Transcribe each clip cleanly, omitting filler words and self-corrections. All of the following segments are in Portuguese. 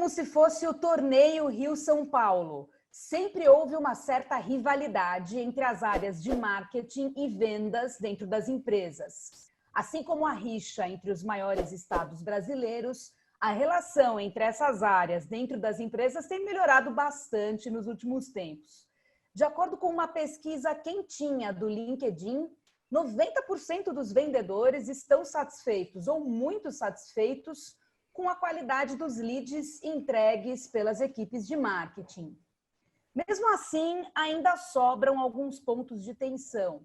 como se fosse o torneio Rio-São Paulo. Sempre houve uma certa rivalidade entre as áreas de marketing e vendas dentro das empresas. Assim como a rixa entre os maiores estados brasileiros, a relação entre essas áreas dentro das empresas tem melhorado bastante nos últimos tempos. De acordo com uma pesquisa quentinha do LinkedIn, 90% dos vendedores estão satisfeitos ou muito satisfeitos com a qualidade dos leads entregues pelas equipes de marketing. Mesmo assim, ainda sobram alguns pontos de tensão.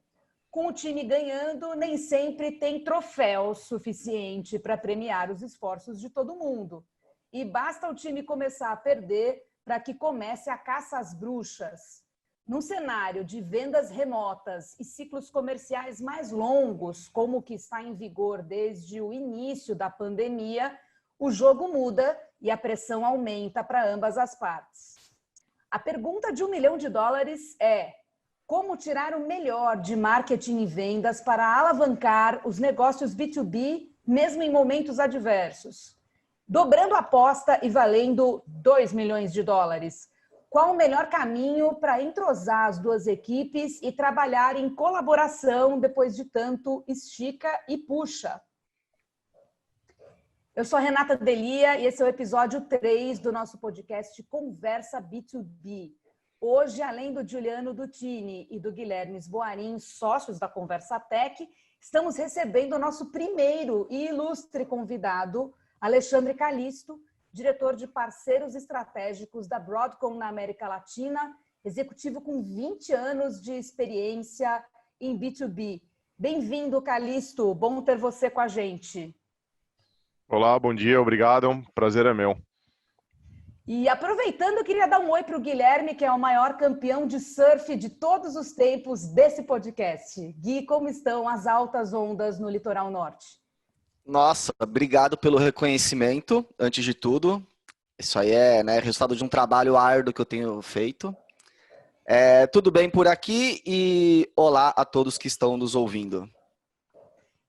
Com o time ganhando, nem sempre tem troféu suficiente para premiar os esforços de todo mundo. E basta o time começar a perder para que comece a caça às bruxas. Num cenário de vendas remotas e ciclos comerciais mais longos, como o que está em vigor desde o início da pandemia, o jogo muda e a pressão aumenta para ambas as partes. A pergunta de $1 milhão é: como tirar o melhor de marketing e vendas para alavancar os negócios B2B, mesmo em momentos adversos? Dobrando a aposta e valendo $2 milhões. Qual o melhor caminho para entrosar as duas equipes e trabalhar em colaboração depois de tanto estica e puxa? Eu sou a Renata Delia e esse é o episódio 3 do nosso podcast Conversa B2B. Hoje, além do Giuliano Dutini e do Guilherme Sboarin, sócios da Conversa Tech, estamos recebendo o nosso primeiro e ilustre convidado, Alexandre Calisto, diretor de parceiros estratégicos da Broadcom na América Latina, executivo com 20 anos de experiência em B2B. Bem-vindo, Calisto. Bom ter você com a gente. Olá, bom dia, obrigado. Prazer é meu. E aproveitando, eu queria dar um oi para o Guilherme, que é o maior campeão de surf de todos os tempos desse podcast. Gui, como estão as altas ondas no litoral norte? Nossa, obrigado pelo reconhecimento, antes de tudo. Isso aí é, resultado de um trabalho árduo que eu tenho feito. Tudo bem por aqui e olá a todos que estão nos ouvindo.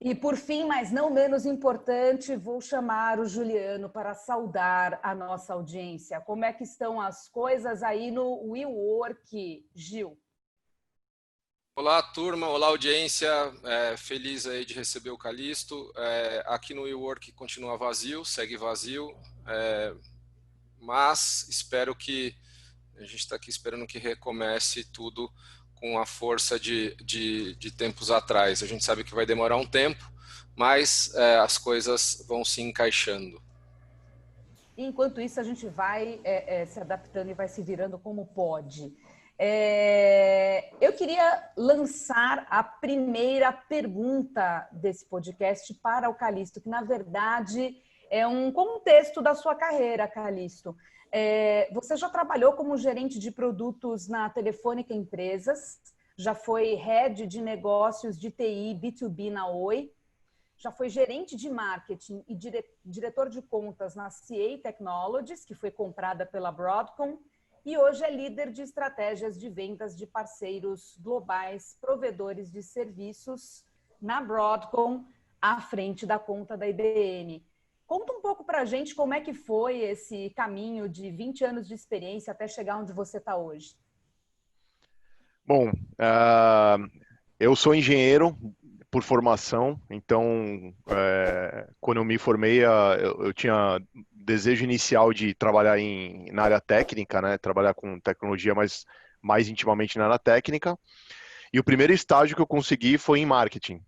E por fim, mas não menos importante, vou chamar o Giuliano para saudar a nossa audiência. Como é que estão as coisas aí no WeWork, Gil? Olá, turma. Olá, audiência. Feliz aí de receber o Calisto. Aqui no WeWork continua vazio, segue vazio, mas espero que a gente está aqui esperando que recomece tudo com a força de tempos atrás. A gente sabe que vai demorar um tempo, mas as coisas vão se encaixando. Enquanto isso, a gente vai se adaptando e vai se virando como pode. Eu queria lançar a primeira pergunta desse podcast para o Calisto, que na verdade é um contexto da sua carreira, Calisto. Você já trabalhou como gerente de produtos na Telefônica Empresas, já foi head de negócios de TI B2B na Oi, já foi gerente de marketing e diretor de contas na CA Technologies, que foi comprada pela Broadcom, e hoje é líder de estratégias de vendas de parceiros globais, provedores de serviços na Broadcom, à frente da conta da IBM. Conta um pouco para a gente como é que foi esse caminho de 20 anos de experiência até chegar onde você está hoje. Bom, eu sou engenheiro por formação, então quando eu me formei, eu tinha desejo inicial de trabalhar na área técnica, né? Trabalhar com tecnologia, mas mais intimamente na área técnica. E o primeiro estágio que eu consegui foi em marketing.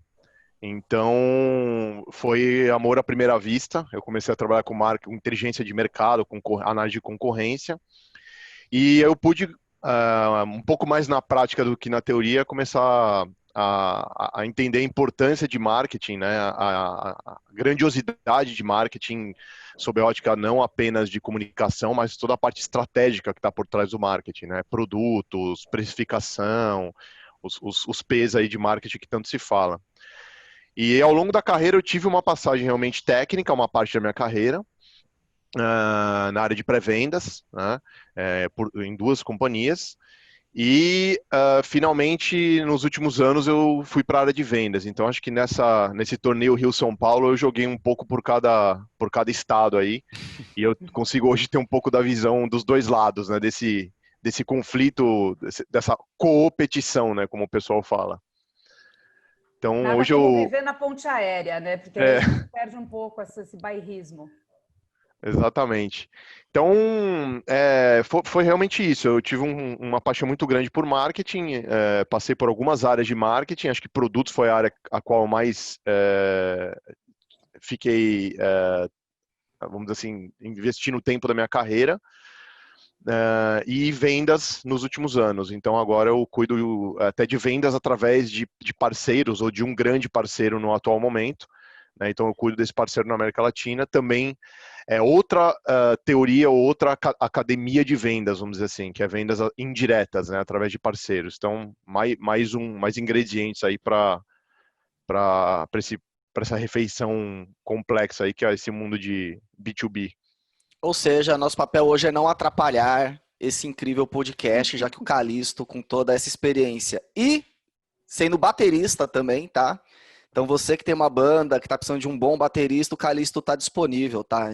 Então, foi amor à primeira vista. Eu comecei a trabalhar com inteligência de mercado, com análise de concorrência. E eu pude, um pouco mais na prática do que na teoria, começar a entender a importância de marketing, né? A grandiosidade de marketing sob a ótica não apenas de comunicação, mas toda a parte estratégica que está por trás do marketing, né? Produtos, precificação, os P's aí de marketing que tanto se fala. E ao longo da carreira eu tive uma passagem realmente técnica, uma parte da minha carreira, na área de pré-vendas, né, em 2 companhias. E finalmente, nos últimos anos, eu fui para a área de vendas. Então, acho que nesse torneio Rio-São Paulo, eu joguei um pouco por cada estado aí. E eu consigo hoje ter um pouco da visão dos dois lados, né? Desse conflito, dessa competição, né? Como o pessoal fala. Então, Nada hoje como eu... viver na ponte aérea, né? Porque aí a É, gente perde um pouco esse bairrismo. exatamente. Então, foi realmente isso. Eu tive uma paixão muito grande por marketing, passei por algumas áreas de marketing, acho que produtos foi a área a qual eu mais fiquei, vamos dizer assim, investindo tempo da minha carreira, e vendas nos últimos anos. Então, agora eu cuido até de vendas através de parceiros ou de um grande parceiro no atual momento, né? Então, eu cuido desse parceiro na América Latina. Também é outra teoria ou outra academia de vendas, vamos dizer assim, que é vendas indiretas, né, através de parceiros. Então, mais ingredientes aí para essa refeição complexa aí, que é esse mundo de B2B. Ou seja, nosso papel hoje é não atrapalhar esse incrível podcast, já que o Calixto, com toda essa experiência e sendo baterista também, tá? Então você que tem uma banda, que tá precisando de um bom baterista, o Calixto tá disponível, tá?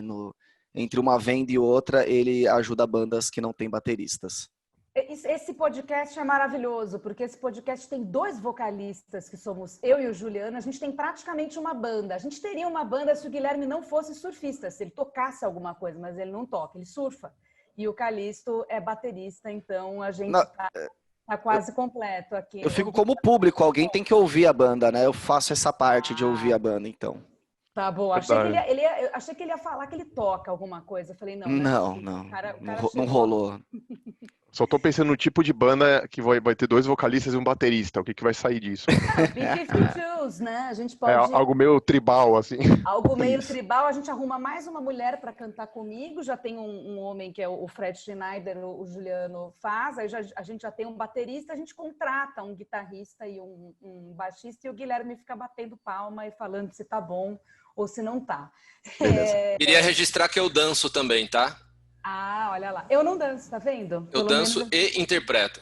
Entre uma venda e outra, ele ajuda bandas que não têm bateristas. Esse podcast é maravilhoso, porque esse podcast tem 2 vocalistas, que somos eu e o Juliano. A gente tem praticamente uma banda. A gente teria uma banda se o Guilherme não fosse surfista, se ele tocasse alguma coisa, mas ele não toca, ele surfa. E o Calixto é baterista, então a gente tá quase completo aqui. Eu fico como público, alguém tem que ouvir a banda, né? Eu faço essa parte de ouvir a banda, então. Tá bom, achei que ele ia falar que ele toca alguma coisa. Eu falei, não, Não, o cara não rolou. Só tô pensando no tipo de banda que vai ter 2 vocalistas e um baterista. O que vai sair disso? B-52s, né? A gente pode... algo meio tribal, assim. Algo meio tribal. A gente arruma mais uma mulher para cantar comigo. Já tem um homem que é o Fred Schneider, o Juliano faz. Aí a gente já tem um baterista, a gente contrata um guitarrista e um baixista, e o Guilherme fica batendo palma e falando se tá bom ou se não tá. Queria registrar que eu danço também, tá? Ah, olha lá. Eu não danço, tá vendo? Eu danço e interpreto.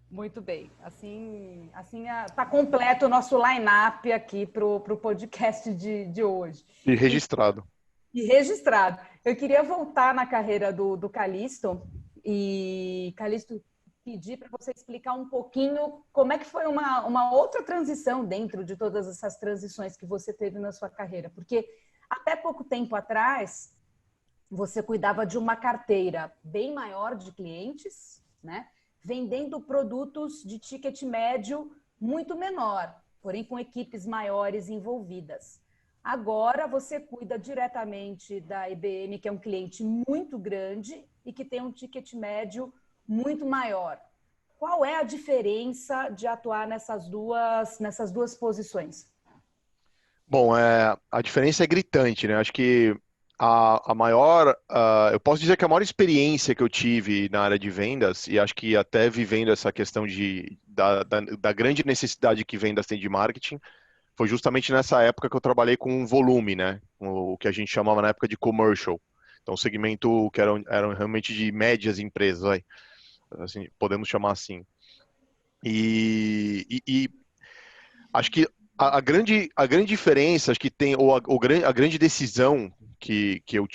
Muito bem. Assim tá completo o nosso line-up aqui pro podcast de hoje. E registrado. Eu queria voltar na carreira do Calixto e, Calixto, pedir para você explicar um pouquinho como é que foi uma outra transição dentro de todas essas transições que você teve na sua carreira. Porque até pouco tempo atrás, você cuidava de uma carteira bem maior de clientes, né? Vendendo produtos de ticket médio muito menor, porém com equipes maiores envolvidas. Agora você cuida diretamente da IBM, que é um cliente muito grande e que tem um ticket médio muito maior. Qual é a diferença de atuar nessas duas posições? Bom, a diferença é gritante, né? Acho que eu posso dizer que a maior experiência que eu tive na área de vendas, e acho que até vivendo essa questão da grande necessidade que vendas tem de marketing, foi justamente nessa época que eu trabalhei com volume, né? O que a gente chamava na época de commercial. Então, um segmento que eram realmente de médias empresas, assim, podemos chamar assim. E acho que a grande diferença, acho que tem, ou a grande decisão que eu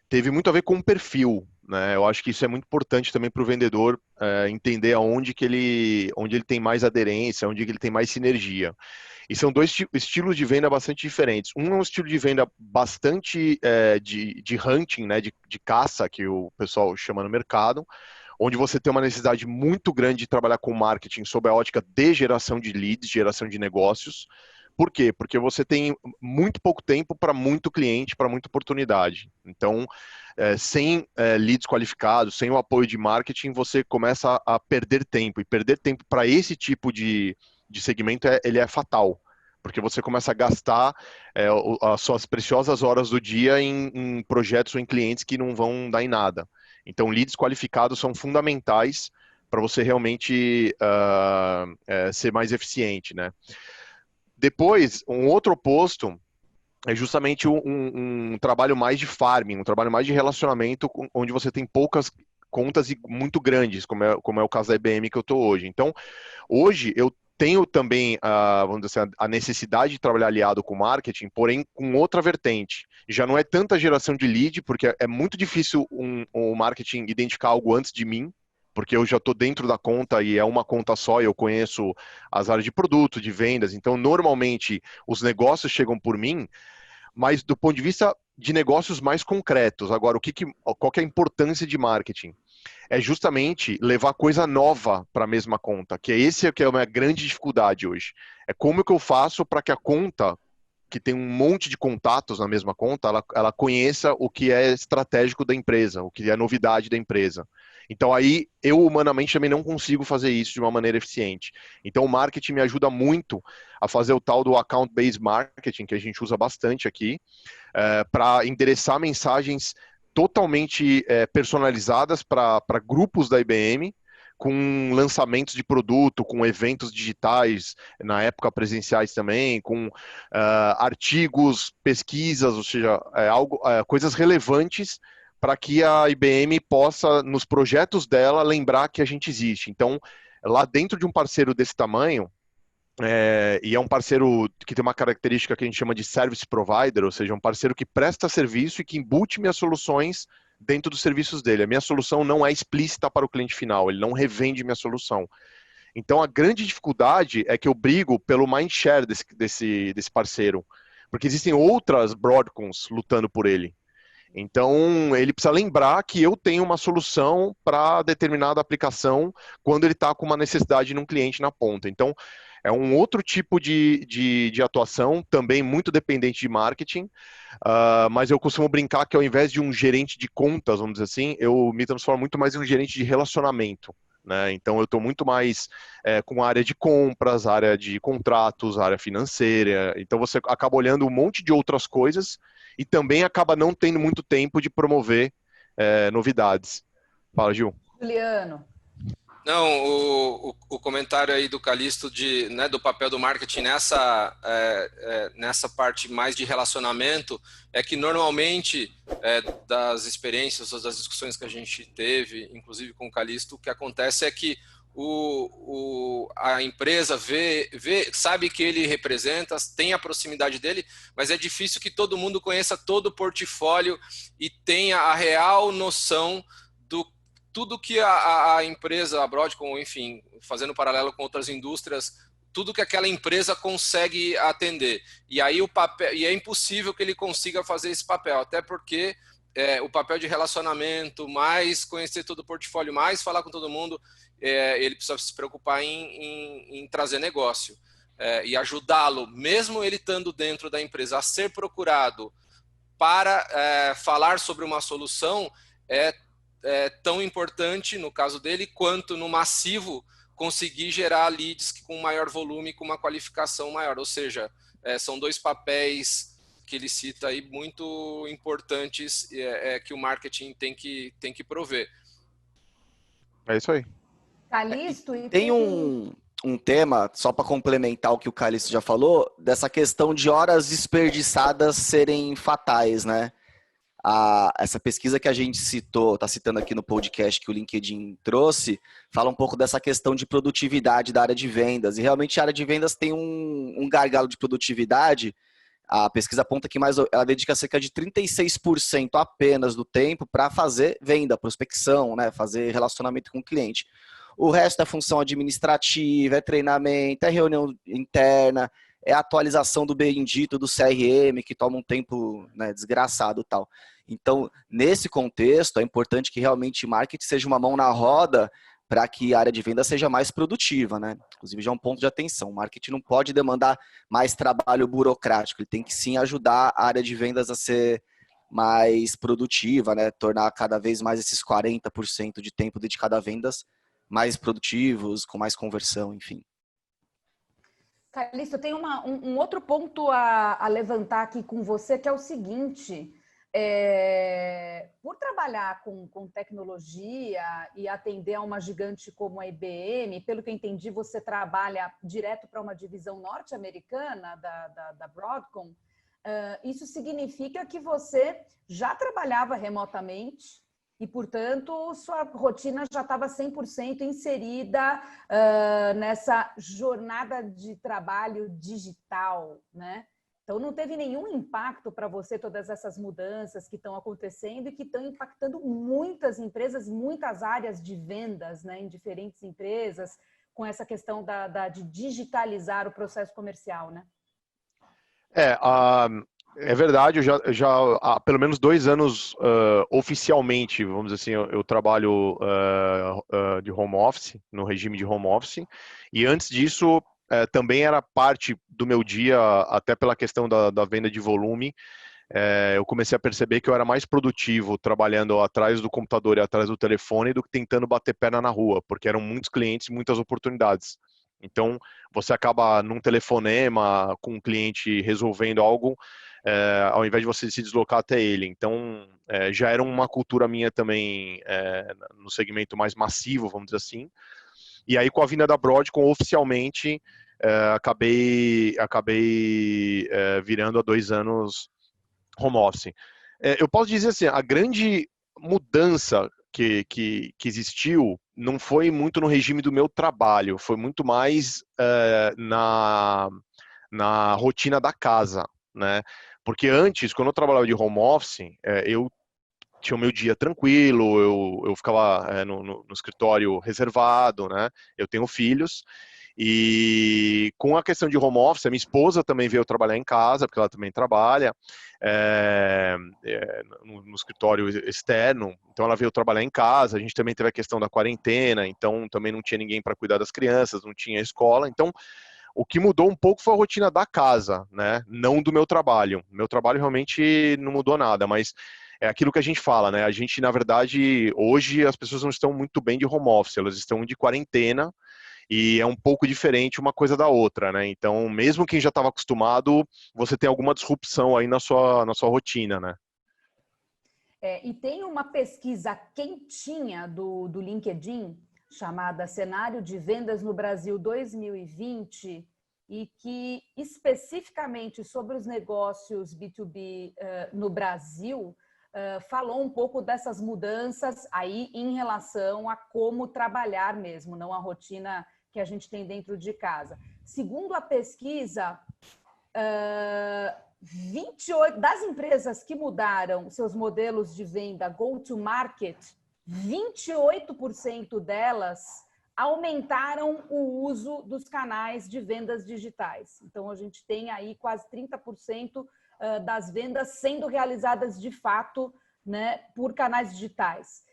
teve muito a ver com o perfil, né? Eu acho que isso é muito importante também para o vendedor entender onde ele tem mais aderência, onde ele tem mais sinergia. E são 2 estilos de venda bastante diferentes. Um é um estilo de venda bastante de hunting, né? De caça, que o pessoal chama no mercado, onde você tem uma necessidade muito grande de trabalhar com marketing sob a ótica de geração de leads, geração de negócios. Por quê? Porque você tem muito pouco tempo para muito cliente, para muita oportunidade. Então, sem leads qualificados, sem o apoio de marketing, você começa a perder tempo. E perder tempo para esse tipo de segmento, ele é fatal. Porque você começa a gastar as suas preciosas horas do dia em projetos ou em clientes que não vão dar em nada. Então, leads qualificados são fundamentais para você realmente ser mais eficiente, né? Depois, um outro oposto é justamente um trabalho mais de farming, um trabalho mais de relacionamento, onde você tem poucas contas muito grandes, como é o caso da IBM que eu estou hoje. Então, hoje eu tenho também, vamos dizer assim, a necessidade de trabalhar aliado com marketing, porém com outra vertente. Já não é tanta geração de lead, porque é muito difícil o marketing identificar algo antes de mim, porque eu já estou dentro da conta e é uma conta só e eu conheço as áreas de produto, de vendas. Então, normalmente, os negócios chegam por mim, mas do ponto de vista de negócios mais concretos. Agora, qual que é a importância de marketing? É justamente levar coisa nova para a mesma conta, que é esse que é a minha grande dificuldade hoje. É como que eu faço para que a conta, que tem um monte de contatos na mesma conta, ela conheça o que é estratégico da empresa, o que é novidade da empresa. Então aí, eu humanamente também não consigo fazer isso de uma maneira eficiente. Então o marketing me ajuda muito a fazer o tal do account-based marketing, que a gente usa bastante aqui, para endereçar mensagens totalmente personalizadas para grupos da IBM, com lançamentos de produto, com eventos digitais, na época presenciais também, com artigos, pesquisas, ou seja, coisas relevantes para que a IBM possa, nos projetos dela, lembrar que a gente existe. Então, lá dentro de um parceiro desse tamanho, e é um parceiro que tem uma característica que a gente chama de service provider, ou seja, um parceiro que presta serviço e que embute minhas soluções dentro dos serviços dele. A minha solução não é explícita para o cliente final, ele não revende minha solução. Então, a grande dificuldade é que eu brigo pelo mind share desse parceiro, porque existem outras Broadcoms lutando por ele. Então, ele precisa lembrar que eu tenho uma solução para determinada aplicação quando ele está com uma necessidade num cliente na ponta. Então, é um outro tipo de atuação, também muito dependente de marketing, mas eu costumo brincar que ao invés de um gerente de contas, vamos dizer assim, eu me transformo muito mais em um gerente de relacionamento. Né? Então, eu estou muito mais com a área de compras, área de contratos, área financeira. Então, você acaba olhando um monte de outras coisas e também acaba não tendo muito tempo de promover novidades. Fala, Gil. Juliano. Não, o comentário aí do Calixto né, do papel do marketing nessa parte mais de relacionamento é que normalmente das experiências ou das discussões que a gente teve, inclusive com o Calixto, o que acontece é que a empresa sabe que ele representa, tem a proximidade dele, mas é difícil que todo mundo conheça todo o portfólio e tenha a real noção do tudo que a empresa, a Broadcom, enfim, fazendo paralelo com outras indústrias, tudo que aquela empresa consegue atender. E aí é impossível que ele consiga fazer esse papel, até porque o papel de relacionamento, mais conhecer todo o portfólio, mais falar com todo mundo, ele precisa se preocupar em trazer negócio. E ajudá-lo, mesmo ele estando dentro da empresa, a ser procurado para falar sobre uma solução, é tão importante, no caso dele, quanto no massivo conseguir gerar leads com maior volume, com uma qualificação maior. Ou seja, são dois papéis que ele cita aí muito importantes que o marketing tem que prover. É isso aí. Calixto, tem um tema, só para complementar o que o Calixto já falou, dessa questão de horas desperdiçadas serem fatais, né? Essa pesquisa que a gente está citando aqui no podcast que o LinkedIn trouxe, fala um pouco dessa questão de produtividade da área de vendas. E realmente a área de vendas tem um gargalo de produtividade. A pesquisa aponta que ela dedica cerca de 36% apenas do tempo para fazer venda, prospecção, né? Fazer relacionamento com o cliente. O resto é função administrativa, é treinamento, é reunião interna, é a atualização do bendito do CRM, que toma um tempo, né, desgraçado e tal. Então, nesse contexto, é importante que realmente marketing seja uma mão na roda para que a área de venda seja mais produtiva, né? Inclusive, já é um ponto de atenção. O marketing não pode demandar mais trabalho burocrático, ele tem que sim ajudar a área de vendas a ser mais produtiva, né? Tornar cada vez mais esses 40% de tempo dedicado a vendas mais produtivos, com mais conversão, enfim. Calixto, eu tenho um outro ponto a levantar aqui com você, que é o seguinte: por trabalhar com tecnologia e atender a uma gigante como a IBM, pelo que eu entendi, você trabalha direto para uma divisão norte-americana da Broadcom. Isso significa que você já trabalhava remotamente e, portanto, sua rotina já estava 100% inserida nessa jornada de trabalho digital, né? Então, não teve nenhum impacto para você todas essas mudanças que estão acontecendo e que estão impactando muitas empresas, muitas áreas de vendas, né, em diferentes empresas, com essa questão de digitalizar o processo comercial, né? É verdade, eu já há pelo menos 2 anos oficialmente, vamos dizer assim, eu trabalho de home office, no regime de home office, e antes disso também era parte do meu dia, até pela questão da venda de volume. Eu comecei a perceber que eu era mais produtivo trabalhando atrás do computador e atrás do telefone do que tentando bater perna na rua, porque eram muitos clientes e muitas oportunidades. Então, você acaba num telefonema com um cliente resolvendo algo, ao invés de você se deslocar até ele. Então, já era uma cultura minha também no segmento mais massivo, vamos dizer assim. E aí, com a vinda da Broadcom, oficialmente, acabei virando há 2 anos home office. Eu posso dizer assim, a grande mudança que existiu não foi muito no regime do meu trabalho, foi muito mais na rotina da casa, né? Porque antes, quando eu trabalhava de home office, eu tinha o meu dia tranquilo, eu ficava no escritório reservado, né? Eu tenho filhos, e com a questão de home office, a minha esposa também veio trabalhar em casa, porque ela também trabalha no escritório externo, então ela veio trabalhar em casa, a gente também teve a questão da quarentena, então também não tinha ninguém para cuidar das crianças, não tinha escola, então o que mudou um pouco foi a rotina da casa, né? Não do meu trabalho. Meu trabalho realmente não mudou nada, mas é aquilo que a gente fala, né? A gente, na verdade, hoje as pessoas não estão muito bem de home office, elas estão de quarentena e é um pouco diferente uma coisa da outra, né? Então, mesmo quem já estava acostumado, você tem alguma disrupção aí na sua rotina, né? E tem uma pesquisa quentinha do LinkedIn, chamada Cenário de Vendas no Brasil 2020, e que especificamente sobre os negócios B2B no Brasil, falou um pouco dessas mudanças aí em relação a como trabalhar mesmo, não a rotina que a gente tem dentro de casa. Segundo a pesquisa, 28 das empresas que mudaram seus modelos de venda go-to-market, 28% delas aumentaram o uso dos canais de vendas digitais. Então, a gente tem aí quase 30% das vendas sendo realizadas de fato, né, por canais digitais.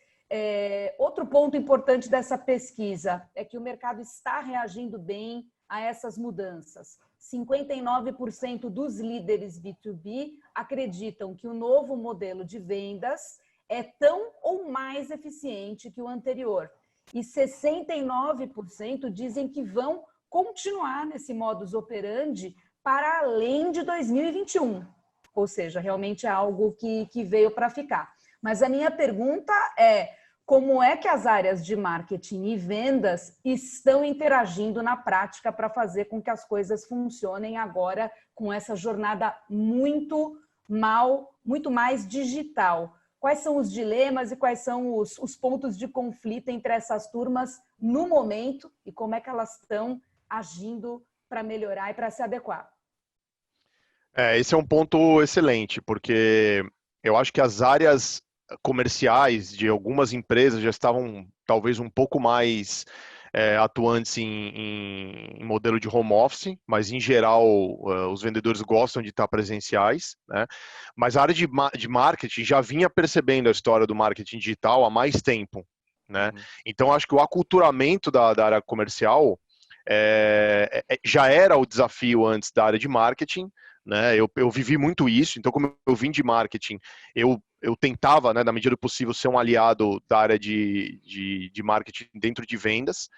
Outro ponto importante dessa pesquisa é que o mercado está reagindo bem a essas mudanças. 59% dos líderes B2B acreditam que o novo modelo de vendas é tão ou mais eficiente que o anterior. E 69% dizem que vão continuar nesse modus operandi para além de 2021. Ou seja, realmente é algo que veio para ficar. Mas a minha pergunta é: como é que as áreas de marketing e vendas estão interagindo na prática para fazer com que as coisas funcionem agora com essa jornada muito mais digital? Quais são os dilemas e quais são os pontos de conflito entre essas turmas no momento e como é que elas estão agindo para melhorar e para se adequar? Esse é um ponto excelente, porque eu acho que as áreas comerciais de algumas empresas já estavam talvez um pouco mais atuantes em modelo de home office, mas em geral os vendedores gostam de estar presenciais, né? Mas a área de marketing já vinha percebendo a história do marketing digital há mais tempo, né? Então acho que o aculturamento da área comercial já era o desafio antes da área de marketing, né? Eu vivi muito isso, então como eu vim de marketing, eu tentava, né, na medida do possível, ser um aliado da área de marketing dentro de vendas,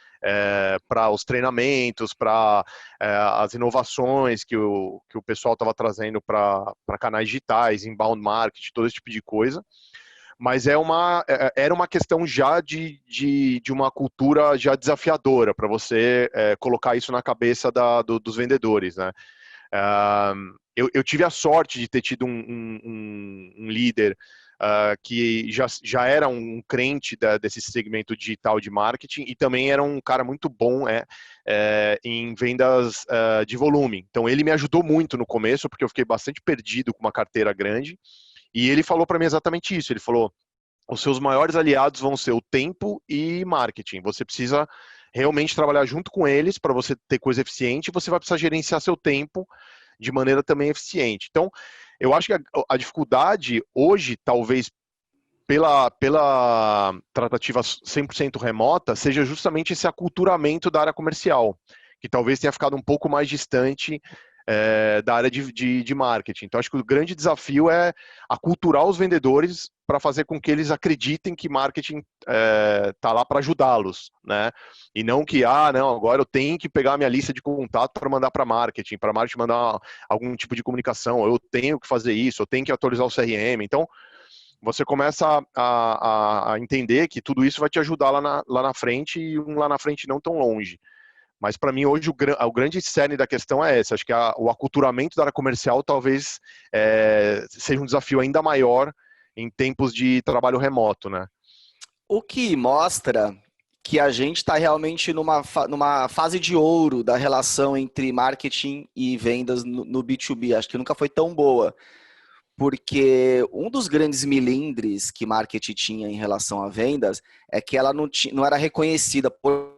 para os treinamentos, para as inovações que o pessoal estava trazendo para canais digitais, inbound marketing, todo esse tipo de coisa. Mas era uma questão já de uma cultura já desafiadora para você colocar isso na cabeça dos vendedores, né? Eu tive a sorte de ter tido um líder que já era um crente desse segmento digital de marketing e também era um cara muito bom em vendas de volume. Então, ele me ajudou muito no começo, porque eu fiquei bastante perdido com uma carteira grande, e ele falou para mim exatamente isso. Ele falou: os seus maiores aliados vão ser o tempo e marketing. Você precisa realmente trabalhar junto com eles para você ter coisa eficiente, e você vai precisar gerenciar seu tempo de maneira também eficiente. Então, eu acho que a dificuldade hoje, talvez pela tratativa 100% remota, seja justamente esse aculturamento da área comercial, que talvez tenha ficado um pouco mais distante da área de marketing. Então, acho que o grande desafio é aculturar os vendedores para fazer com que eles acreditem que marketing está lá para ajudá-los, né? E não que, não, agora eu tenho que pegar a minha lista de contato para mandar para marketing mandar algum tipo de comunicação, eu tenho que fazer isso, eu tenho que atualizar o CRM. Então, você começa a entender que tudo isso vai te ajudar lá na frente, e lá na frente não tão longe. Mas para mim hoje o grande cerne da questão é esse. Acho que o aculturamento da área comercial talvez seja um desafio ainda maior em tempos de trabalho remoto, né? O que mostra que a gente está realmente numa fase de ouro da relação entre marketing e vendas no B2B. Acho que nunca foi tão boa. Porque um dos grandes milindres que marketing tinha em relação a vendas é que ela não era reconhecida por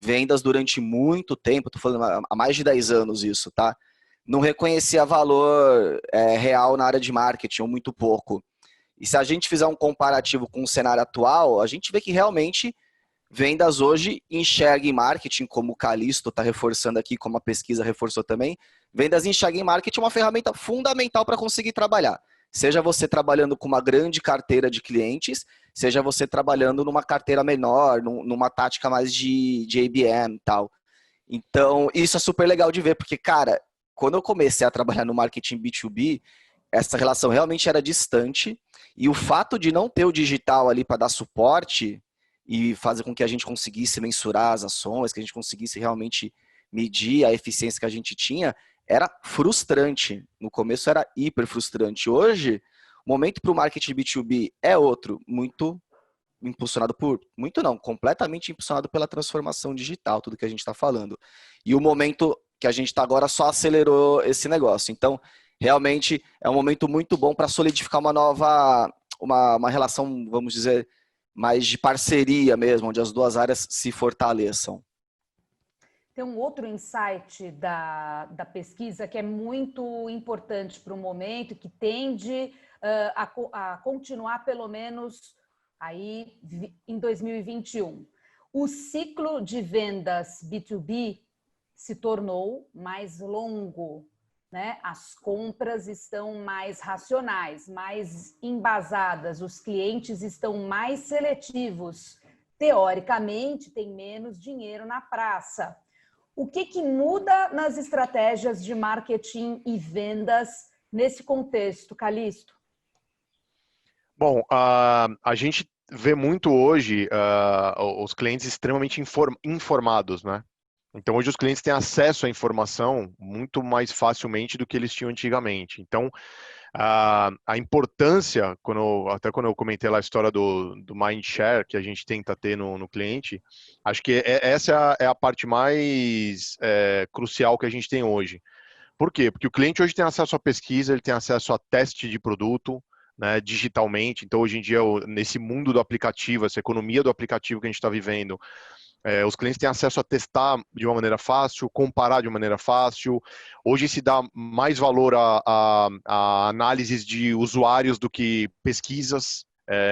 vendas durante muito tempo, estou falando há mais de 10 anos isso, tá? Não reconhecia valor real na área de marketing, ou muito pouco. E se a gente fizer um comparativo com o cenário atual, a gente vê que realmente vendas hoje enxerga em marketing, como o Calixto está reforçando aqui, como a pesquisa reforçou também, vendas enxerga em marketing é uma ferramenta fundamental para conseguir trabalhar. Seja você trabalhando com uma grande carteira de clientes, seja você trabalhando numa carteira menor, numa tática mais de ABM e tal. Então, isso é super legal de ver, porque, cara, quando eu comecei a trabalhar no marketing B2B, essa relação realmente era distante, e o fato de não ter o digital ali para dar suporte e fazer com que a gente conseguisse mensurar as ações, que a gente conseguisse realmente medir a eficiência que a gente tinha, era frustrante. No começo era hiper frustrante. Hoje, o momento para o marketing B2B é outro, muito impulsionado completamente impulsionado pela transformação digital, tudo que a gente está falando. E o momento que a gente está agora só acelerou esse negócio. Então, realmente é um momento muito bom para solidificar uma relação, vamos dizer, mais de parceria mesmo, onde as duas áreas se fortaleçam. Tem um outro insight da pesquisa que é muito importante para o momento, que tende a continuar pelo menos aí em 2021. O ciclo de vendas B2B se tornou mais longo, né? As compras estão mais racionais, mais embasadas, os clientes estão mais seletivos. Teoricamente, tem menos dinheiro na praça. O que muda nas estratégias de marketing e vendas nesse contexto, Calixto? Bom, a gente vê muito hoje os clientes extremamente informados, né? Então, hoje os clientes têm acesso à informação muito mais facilmente do que eles tinham antigamente. Então, a importância, até quando eu comentei lá a história do mind share que a gente tenta ter no cliente, acho que essa é a parte mais crucial que a gente tem hoje. Por quê? Porque o cliente hoje tem acesso à pesquisa, ele tem acesso a teste de produto, né, digitalmente. Então, hoje em dia, nesse mundo do aplicativo, essa economia do aplicativo que a gente está vivendo, os clientes têm acesso a testar de uma maneira fácil, comparar de uma maneira fácil. Hoje se dá mais valor a análises de usuários do que pesquisas.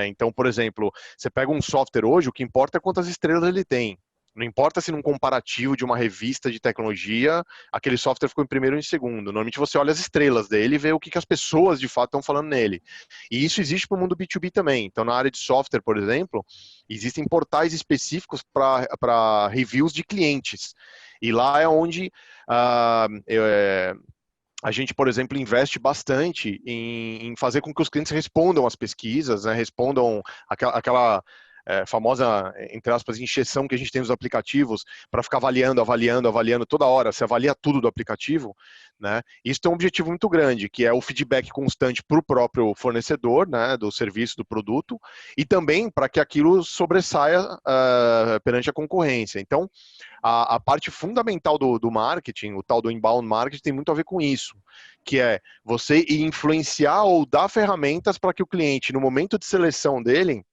Então, por exemplo, você pega um software hoje, o que importa é quantas estrelas ele tem. Não importa se num comparativo de uma revista de tecnologia, aquele software ficou em primeiro ou em segundo. Normalmente você olha as estrelas dele e vê o que as pessoas de fato estão falando nele. E isso existe para o mundo B2B também. Então, na área de software, por exemplo, existem portais específicos para reviews de clientes. E lá é onde a gente, por exemplo, investe bastante em fazer com que os clientes respondam às pesquisas, né? Respondam aquela famosa, entre aspas, encheção que a gente tem nos aplicativos para ficar avaliando toda hora, você avalia tudo do aplicativo, né? Isso tem um objetivo muito grande, que é o feedback constante para o próprio fornecedor, né, do serviço, do produto, e também para que aquilo sobressaia perante a concorrência. Então, a parte fundamental do marketing, o tal do inbound marketing, tem muito a ver com isso, que é você influenciar ou dar ferramentas para que o cliente, no momento de seleção dele,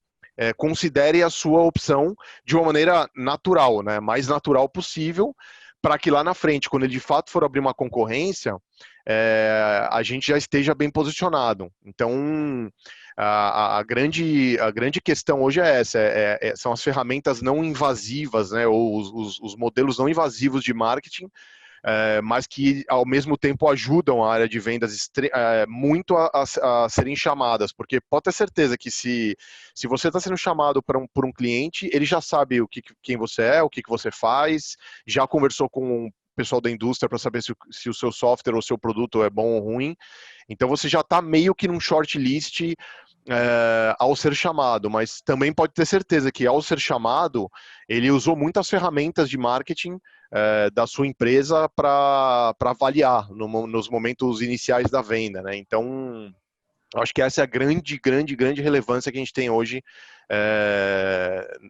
considere a sua opção de uma maneira natural, né, mais natural possível, para que lá na frente, quando ele de fato for abrir uma concorrência, a gente já esteja bem posicionado. Então, a grande questão hoje é essa, são as ferramentas não invasivas, né, ou os modelos não invasivos de marketing, mas que ao mesmo tempo ajudam a área de vendas muito a serem chamadas, porque pode ter certeza que se você está sendo chamado por um cliente, ele já sabe quem você é, o que você faz, já conversou com o pessoal da indústria para saber se o seu software ou o seu produto é bom ou ruim, então você já está meio que num shortlist ao ser chamado, mas também pode ter certeza que ao ser chamado, ele usou muitas ferramentas de marketing da sua empresa para avaliar nos momentos iniciais da venda, né? Então, acho que essa é a grande relevância que a gente tem hoje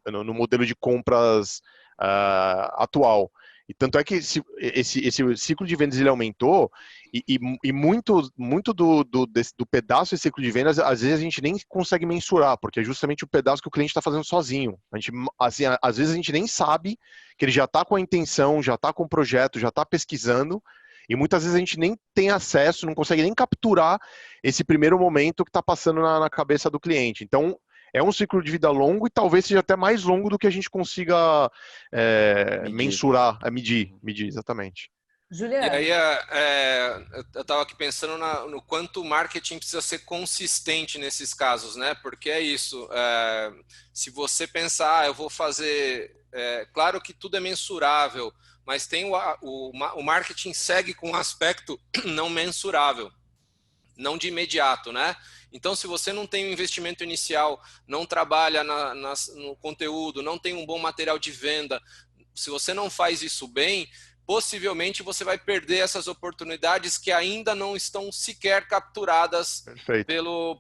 no modelo de compras atual. E tanto é que esse ciclo de vendas ele aumentou e muito do pedaço desse ciclo de vendas, às vezes a gente nem consegue mensurar, porque é justamente o pedaço que o cliente está fazendo sozinho. A gente, assim, às vezes a gente nem sabe que ele já está com a intenção, já está com o projeto, já está pesquisando, e muitas vezes a gente nem tem acesso, não consegue nem capturar esse primeiro momento que está passando na cabeça do cliente. Então, é um ciclo de vida longo e talvez seja até mais longo do que a gente consiga mensurar, medir, exatamente. Juliano. E aí, eu estava aqui pensando no quanto o marketing precisa ser consistente nesses casos, né? Porque é isso, se você pensar, eu vou fazer... claro que tudo é mensurável, mas tem o marketing segue com um aspecto não mensurável, não de imediato, né? Então, se você não tem um investimento inicial, não trabalha no conteúdo, não tem um bom material de venda, se você não faz isso bem, possivelmente você vai perder essas oportunidades que ainda não estão sequer capturadas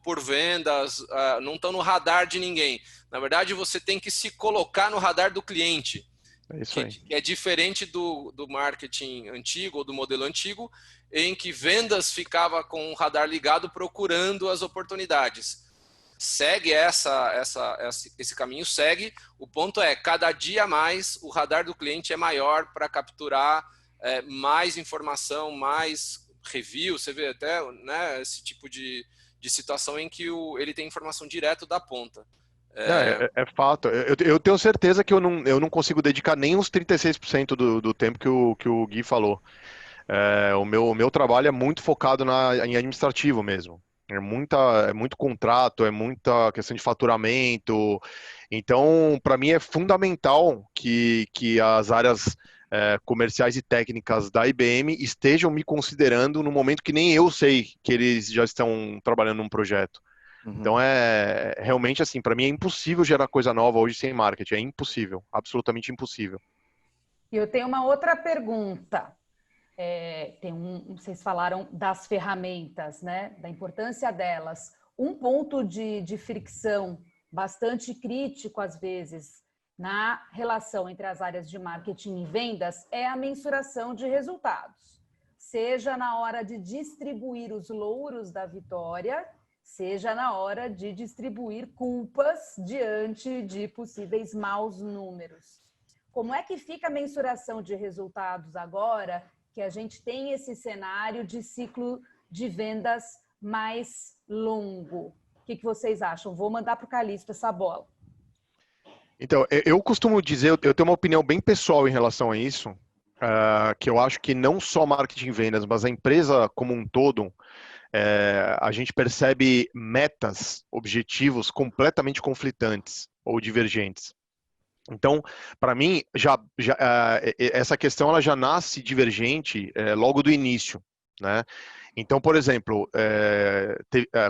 por vendas, não estão no radar de ninguém. Na verdade, você tem que se colocar no radar do cliente, que é diferente do marketing antigo ou do modelo antigo, em que vendas ficava com o radar ligado procurando as oportunidades. Segue esse caminho, segue. O ponto é, cada dia mais o radar do cliente é maior para capturar mais informação, mais review. Você vê até, né, esse tipo de situação em que ele tem informação direto da ponta. É fato. Eu tenho certeza que eu não consigo dedicar nem uns 36% do tempo que o Gui falou. O meu trabalho é muito focado em administrativo mesmo. É muito contrato, é muita questão de faturamento. Então, para mim é fundamental que as áreas comerciais e técnicas da IBM estejam me considerando no momento que nem eu sei que eles já estão trabalhando num projeto. Uhum. Então, realmente assim, para mim é impossível gerar coisa nova hoje sem marketing. É impossível, absolutamente impossível. E eu tenho uma outra pergunta. Vocês falaram das ferramentas, né? Da importância delas. Um ponto de fricção bastante crítico, às vezes, na relação entre as áreas de marketing e vendas é a mensuração de resultados. Seja na hora de distribuir os louros da vitória, seja na hora de distribuir culpas diante de possíveis maus números. Como é que fica a mensuração de resultados agora que a gente tem esse cenário de ciclo de vendas mais longo? O que vocês acham? Vou mandar para o Calixto essa bola. Então, eu costumo dizer, eu tenho uma opinião bem pessoal em relação a isso, que eu acho que não só marketing e vendas, mas a empresa como um todo, a gente percebe metas, objetivos completamente conflitantes ou divergentes. Então, para mim, essa questão ela já nasce divergente logo do início, né? Então, por exemplo,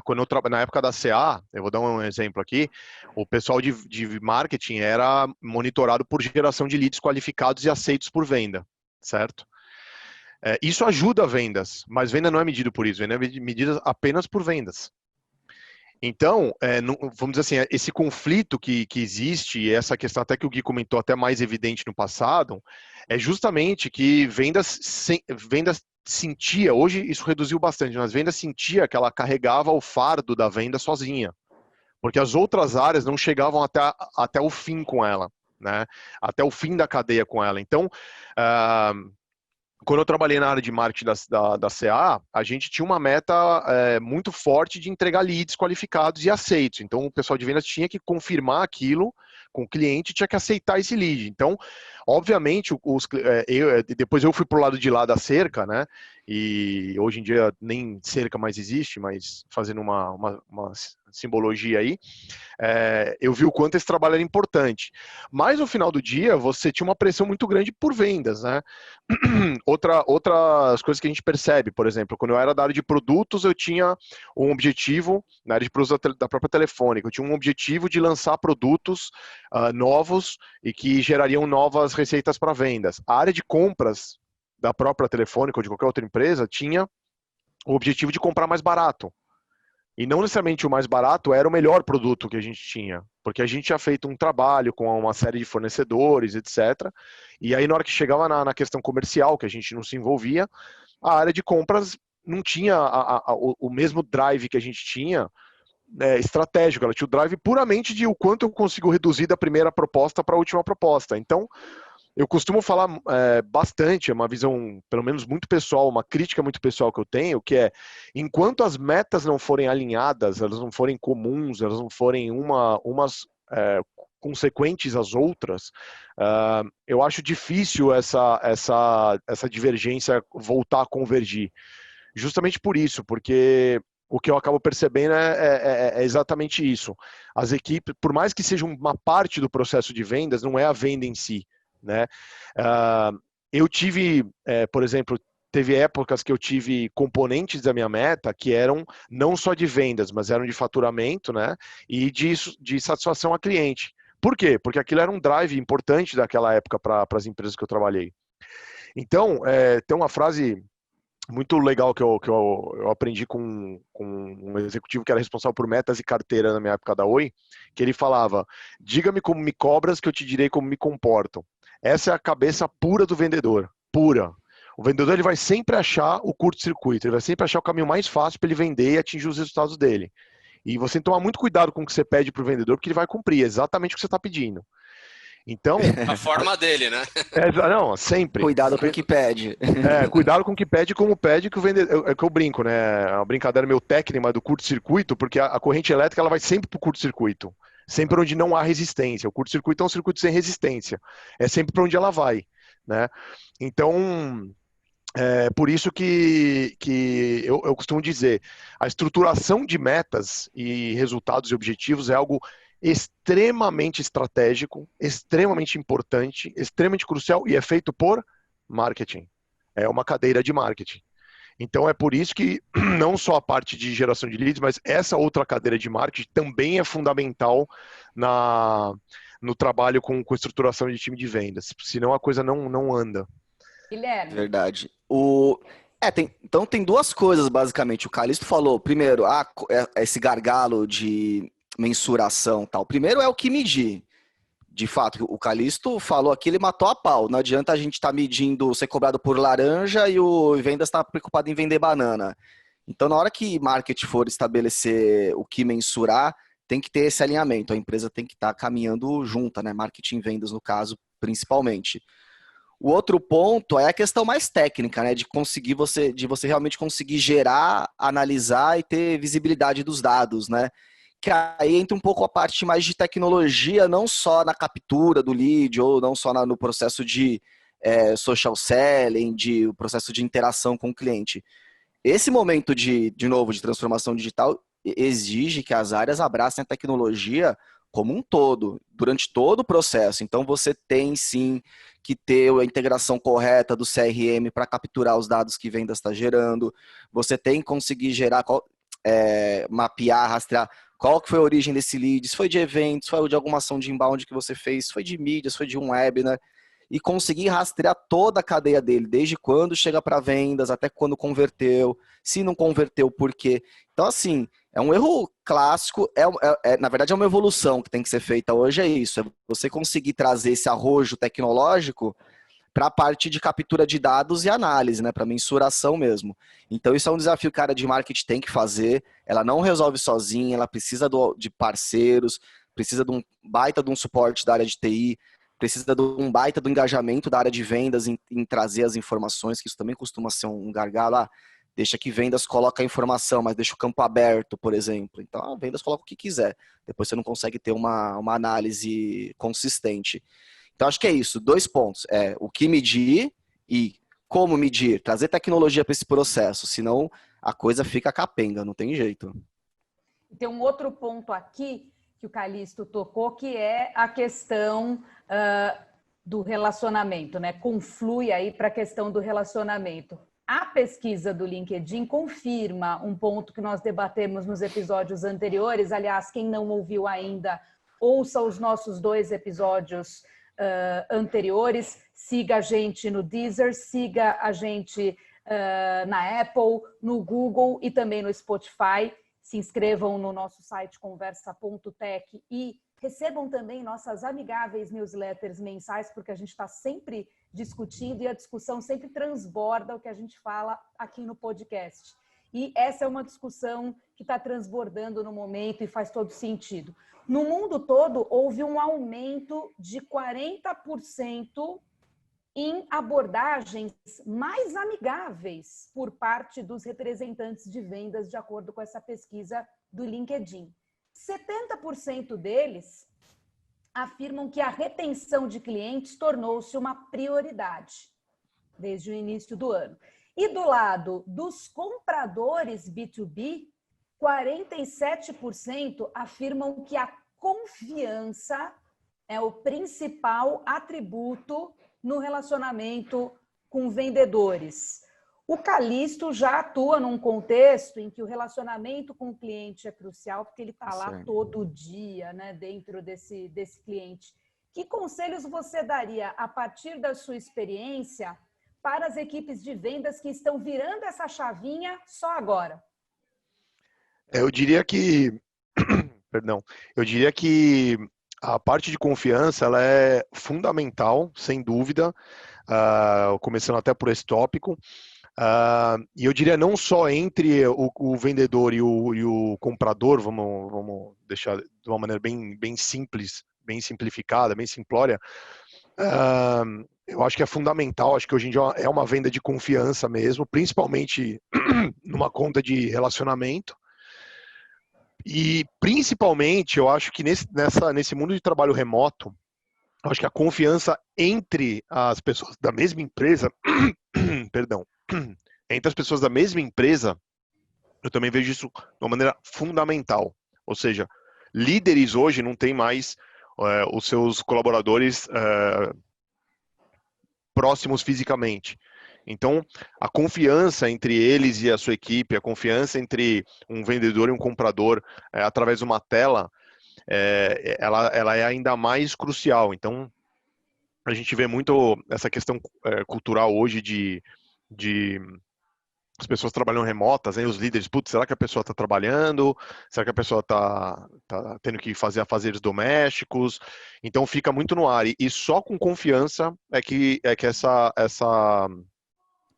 quando na época da CA, eu vou dar um exemplo aqui, o pessoal de marketing era monitorado por geração de leads qualificados e aceitos por venda, certo? Isso ajuda vendas, mas venda não é medido por isso, venda é medida apenas por vendas. Então, vamos dizer assim, esse conflito que existe, e essa questão até que o Gui comentou, até mais evidente no passado, é justamente que vendas sentia, hoje isso reduziu bastante, mas vendas sentia que ela carregava o fardo da venda sozinha, porque as outras áreas não chegavam até o fim com ela, né? Até o fim da cadeia com ela. Então, quando eu trabalhei na área de marketing da CA, a gente tinha uma meta muito forte de entregar leads qualificados e aceitos. Então, o pessoal de vendas tinha que confirmar aquilo com o cliente, tinha que aceitar esse lead. Então, obviamente, depois eu fui para o lado de lá da cerca, né? E hoje em dia nem cerca mais existe, mas fazendo uma simbologia aí, eu vi o quanto esse trabalho era importante. Mas no final do dia, você tinha uma pressão muito grande por vendas, né? Outras coisas que a gente percebe, por exemplo, quando eu era da área de produtos, eu tinha um objetivo, na área de produtos da própria Telefônica, eu tinha um objetivo de lançar produtos novos e que gerariam novas receitas para vendas. A área de compras da própria Telefônica ou de qualquer outra empresa tinha o objetivo de comprar mais barato. E não necessariamente o mais barato era o melhor produto que a gente tinha, porque a gente tinha feito um trabalho com uma série de fornecedores, etc. E aí, na hora que chegava na questão comercial, que a gente não se envolvia, a área de compras não tinha o mesmo drive que a gente tinha estratégico. Ela tinha o drive puramente de o quanto eu consigo reduzir da primeira proposta para a última proposta. Então, eu costumo falar bastante, é uma visão, pelo menos muito pessoal, uma crítica muito pessoal que eu tenho, que é, enquanto as metas não forem alinhadas, elas não forem comuns, elas não forem umas consequentes às outras, eu acho difícil essa divergência voltar a convergir. Justamente por isso, porque o que eu acabo percebendo é exatamente isso. As equipes, por mais que seja uma parte do processo de vendas, não é a venda em si, né? Eu tive, por exemplo, teve épocas que eu tive componentes da minha meta que eram não só de vendas, mas eram de faturamento, né? E de satisfação a cliente. Por quê? Porque aquilo era um drive importante daquela época para as empresas que eu trabalhei. Então, tem uma frase muito legal que eu aprendi com um executivo que era responsável por metas e carteira na minha época da Oi, que ele falava: diga-me como me cobras que eu te direi como me comporto. Essa é a cabeça pura do vendedor, pura. O vendedor ele vai sempre achar o curto-circuito, ele vai sempre achar o caminho mais fácil para ele vender e atingir os resultados dele. E você tem que tomar muito cuidado com o que você pede para o vendedor, porque ele vai cumprir exatamente o que você está pedindo. Então, a forma dele, né? Não, sempre. Cuidado com o que pede. Cuidado com o que pede e como pede, que o vendedor. É que eu brinco, né? A brincadeira meu técnico é do curto-circuito, porque a corrente elétrica ela vai sempre para o curto-circuito. Sempre onde não há resistência. O curto-circuito é um circuito sem resistência. É sempre para onde ela vai, né? Então, por isso que eu costumo dizer, a estruturação de metas e resultados e objetivos é algo extremamente estratégico, extremamente importante, extremamente crucial e é feito por marketing. É uma cadeira de marketing. Então é por isso que não só a parte de geração de leads, mas essa outra cadeira de marketing também é fundamental no trabalho com estruturação de time de vendas. Senão a coisa não anda. Guilherme. Verdade. Então tem duas coisas, basicamente. O Calixto falou, primeiro, esse gargalo de mensuração tal. Primeiro é o que medir. De fato, o Calixto falou aqui, ele matou a pau. Não adianta a gente estar medindo ser cobrado por laranja e o vendas está preocupado em vender banana. Então, na hora que marketing for estabelecer o que mensurar, tem que ter esse alinhamento. A empresa tem que estar caminhando junta, né? Marketing e vendas, no caso, principalmente. O outro ponto é a questão mais técnica, né? De você realmente conseguir gerar, analisar e ter visibilidade dos dados, né? Que aí entra um pouco a parte mais de tecnologia, não só na captura do lead, ou não só no processo de social selling, o processo de interação com o cliente. Esse momento de novo, de transformação digital, exige que as áreas abracem a tecnologia como um todo, durante todo o processo. Então, você tem sim que ter a integração correta do CRM para capturar os dados que vendas está gerando. Você tem que conseguir gerar, mapear, rastrear qual que foi a origem desse lead, se foi de eventos, foi de alguma ação de inbound que você fez, se foi de mídias, foi de um webinar, e conseguir rastrear toda a cadeia dele, desde quando chega para vendas, até quando converteu, se não converteu, por quê. Então, assim, é um erro clássico, na verdade é uma evolução que tem que ser feita hoje, é isso, é você conseguir trazer esse arrojo tecnológico para a parte de captura de dados e análise, né, para mensuração mesmo. Então isso é um desafio que a área de marketing tem que fazer, ela não resolve sozinha, ela precisa de parceiros, precisa de um baita de um suporte da área de TI, precisa de um baita do engajamento da área de vendas em trazer as informações, que isso também costuma ser um gargalo. Deixa que vendas coloca a informação, mas deixa o campo aberto, por exemplo. Então, a vendas coloca o que quiser. Depois você não consegue ter uma análise consistente. Então, acho que é isso. 2 pontos. O que medir e como medir. Trazer tecnologia para esse processo. Senão, a coisa fica capenga. Não tem jeito. Tem um outro ponto aqui que o Calixto tocou, que é a questão do relacionamento, né? Conflui aí para a questão do relacionamento. A pesquisa do LinkedIn confirma um ponto que nós debatemos nos episódios anteriores. Aliás, quem não ouviu ainda, ouça os nossos 2 episódios anteriores. Siga a gente no Deezer, siga a gente na Apple, no Google e também no Spotify. Se inscrevam no nosso site conversa.tech e recebam também nossas amigáveis newsletters mensais, porque a gente está sempre discutindo e a discussão sempre transborda o que a gente fala aqui no podcast. E essa é uma discussão que está transbordando no momento e faz todo sentido. No mundo todo, houve um aumento de 40% em abordagens mais amigáveis por parte dos representantes de vendas, de acordo com essa pesquisa do LinkedIn. 70% deles afirmam que a retenção de clientes tornou-se uma prioridade desde o início do ano. E do lado dos compradores B2B, 47% afirmam que a confiança é o principal atributo no relacionamento com vendedores. O Calixto já atua num contexto em que o relacionamento com o cliente é crucial, porque ele está lá todo dia, né, dentro desse cliente. Que conselhos você daria, a partir da sua experiência, para as equipes de vendas que estão virando essa chavinha só agora? Eu diria que, a parte de confiança ela é fundamental, sem dúvida, começando até por esse tópico. E eu diria não só entre o vendedor e o comprador, vamos deixar de uma maneira bem simples, bem simplificada, bem simplória. Eu acho que é fundamental, acho que hoje em dia é uma venda de confiança mesmo, principalmente numa conta de relacionamento. E principalmente, eu acho que nesse mundo de trabalho remoto, eu acho que a confiança entre as pessoas da mesma empresa, perdão, entre as pessoas da mesma empresa, eu também vejo isso de uma maneira fundamental. Ou seja, líderes hoje não têm mais os seus colaboradores próximos fisicamente. Então, a confiança entre eles e a sua equipe, a confiança entre um vendedor e um comprador através de uma tela, ela é ainda mais crucial. Então, a gente vê muito essa questão cultural hoje de as pessoas trabalham remotas, aí os líderes, putz, será que a pessoa está trabalhando? Será que a pessoa está tendo que fazer afazeres domésticos? Então fica muito no ar. E só com confiança é que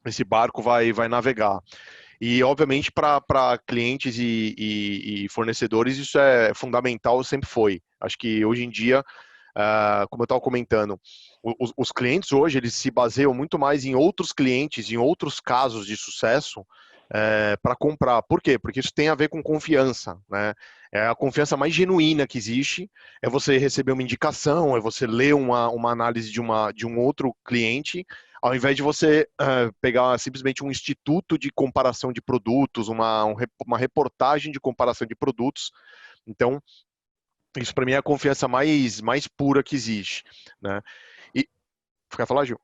esse barco vai navegar. E, obviamente, para clientes e fornecedores, isso é fundamental, sempre foi. Acho que hoje em dia, como eu estava comentando, os clientes hoje, eles se baseiam muito mais em outros clientes, em outros casos de sucesso, para comprar. Por quê? Porque isso tem a ver com confiança, né? É a confiança mais genuína que existe, é você receber uma indicação, é você ler uma análise de um outro cliente, ao invés de você pegar simplesmente um instituto de comparação de produtos, uma reportagem de comparação de produtos. Então, Isso para mim é a confiança mais pura que existe, né? E quer falar, Gil?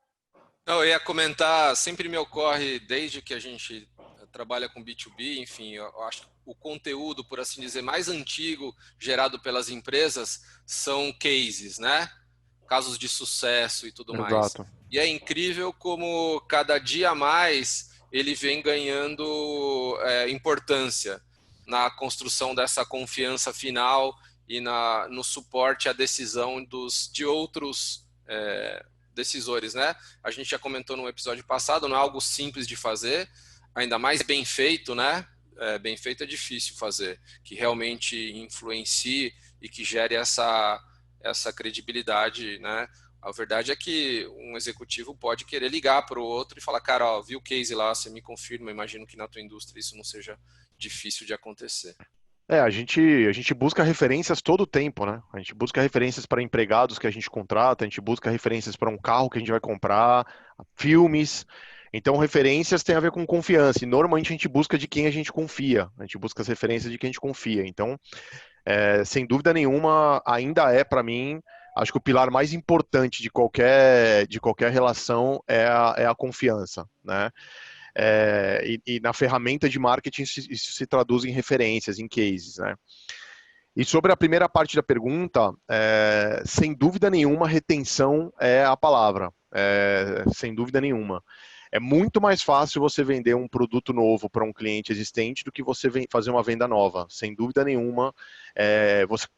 Não, eu ia comentar, sempre me ocorre, desde que a gente trabalha com B2B, enfim, eu acho que o conteúdo, por assim dizer, mais antigo gerado pelas empresas são cases, né? Casos de sucesso e tudo mais. Exato. E é incrível como cada dia mais ele vem ganhando importância na construção dessa confiança final e no suporte à decisão de outros decisores, né? A gente já comentou no episódio passado, não é algo simples de fazer, ainda mais bem feito, né? Bem feito é difícil fazer, que realmente influencie e que gere essa credibilidade, né? A verdade é que um executivo pode querer ligar para o outro e falar, cara, ó, vi o case lá, você me confirma, imagino que na tua indústria isso não seja difícil de acontecer. A gente busca referências todo o tempo, né? A gente busca referências para empregados que a gente contrata, a gente busca referências para um carro que a gente vai comprar, filmes. Então, referências tem a ver com confiança. E normalmente a gente busca de quem a gente confia. A gente busca as referências de quem a gente confia. Então, sem dúvida nenhuma, ainda é para mim, acho que o pilar mais importante de qualquer relação é a confiança, né? E na ferramenta de marketing isso se traduz em referências, em cases, né? E sobre a primeira parte da pergunta, sem dúvida nenhuma, retenção é a palavra, sem dúvida nenhuma. É muito mais fácil você vender um produto novo para um cliente existente do que você fazer uma venda nova, sem dúvida nenhuma.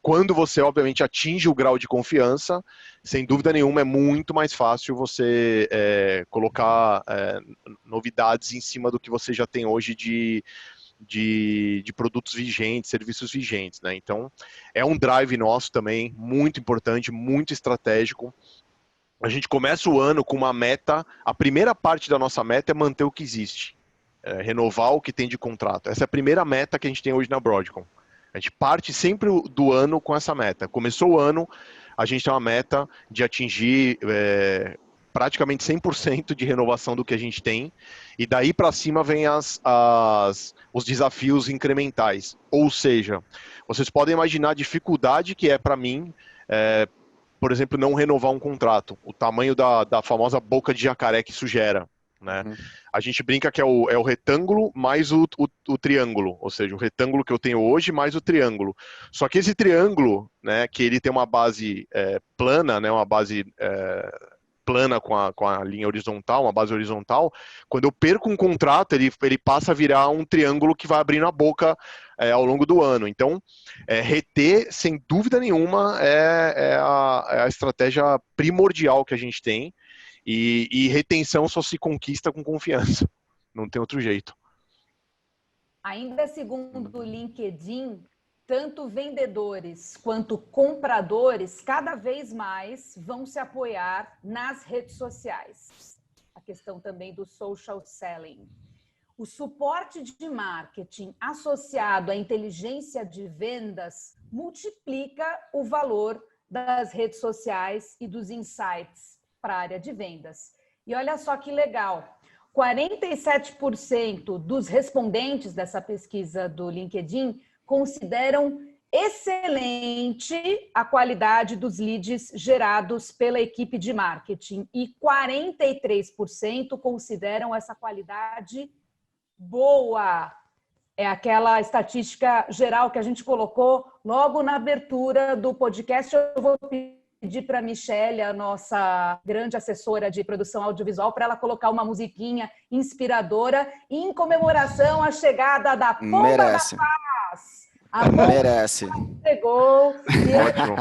Quando você, obviamente, atinge o grau de confiança, sem dúvida nenhuma, é muito mais fácil você colocar novidades em cima do que você já tem hoje de produtos vigentes, serviços vigentes, né? Então, é um drive nosso também, muito importante, muito estratégico. A gente começa o ano com uma meta, a primeira parte da nossa meta é manter o que existe, renovar o que tem de contrato. Essa é a primeira meta que a gente tem hoje na Broadcom. A gente parte sempre do ano com essa meta. Começou o ano, a gente tem uma meta de atingir praticamente 100% de renovação do que a gente tem, e daí para cima vem os desafios incrementais. Ou seja, vocês podem imaginar a dificuldade que é para mim, por exemplo, não renovar um contrato, o tamanho da famosa boca de jacaré que isso gera, né? A gente brinca que é o retângulo mais o triângulo, ou seja, o retângulo que eu tenho hoje mais o triângulo. Só que esse triângulo, né, que ele tem uma base plana, né, uma base plana com a linha horizontal, uma base horizontal, quando eu perco um contrato, ele passa a virar um triângulo que vai abrindo a boca ao longo do ano. Então, reter, sem dúvida nenhuma, é a estratégia primordial que a gente tem, e retenção só se conquista com confiança. Não tem outro jeito. Ainda segundo o LinkedIn, tanto vendedores quanto compradores cada vez mais vão se apoiar nas redes sociais. A questão também do social selling. O suporte de marketing associado à inteligência de vendas multiplica o valor das redes sociais e dos insights para a área de vendas. E olha só que legal, 47% dos respondentes dessa pesquisa do LinkedIn consideram excelente a qualidade dos leads gerados pela equipe de marketing e 43% consideram essa qualidade boa. É aquela estatística geral que a gente colocou logo na abertura do podcast. Eu vou pedir para a Michelle, a nossa grande assessora de produção audiovisual, para ela colocar uma musiquinha inspiradora em comemoração à chegada da Pomba da Paz. A Pomba Merece. chegou e Ótimo.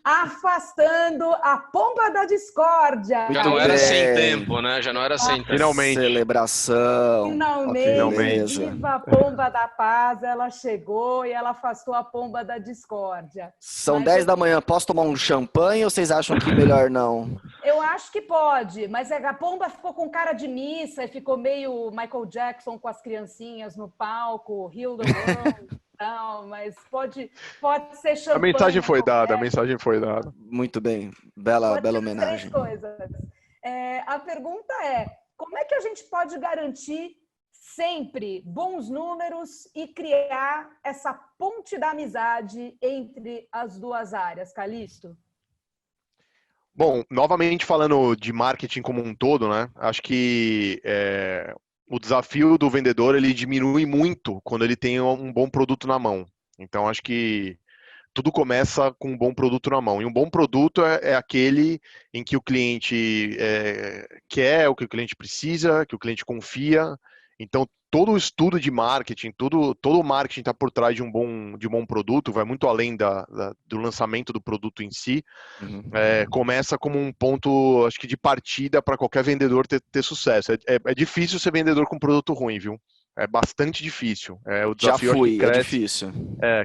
afastando a pomba da discórdia. Já não era sem tempo, né? Já não era sem tempo. Finalmente. Celebração. Finalmente, viva a pomba da paz, ela chegou e ela afastou a pomba da discórdia. São 10 da manhã, posso tomar um champanhe ou vocês acham que melhor não? Eu acho que pode, mas a pomba ficou com cara de missa e ficou meio Michael Jackson com as criancinhas no palco, Heal the World. Não, mas pode ser champanhe. A mensagem foi dada, Muito bem, bela homenagem. Três coisas. A pergunta é, como é que a gente pode garantir sempre bons números e criar essa ponte da amizade entre as duas áreas, Calixto? Bom, novamente falando de marketing como um todo, né? Acho que o desafio do vendedor ele diminui muito quando ele tem um bom produto na mão. Então, acho que tudo começa com um bom produto na mão. E um bom produto é aquele em que o cliente quer, o que o cliente precisa, que o cliente confia. Então, todo o estudo de marketing, todo o marketing está por trás de um bom produto, vai muito além do lançamento do produto em si. Uhum. Começa como um ponto, acho que, de partida para qualquer vendedor ter sucesso. É difícil ser vendedor com produto ruim, viu? É bastante difícil. O Já desafio, acho que fui, é difícil.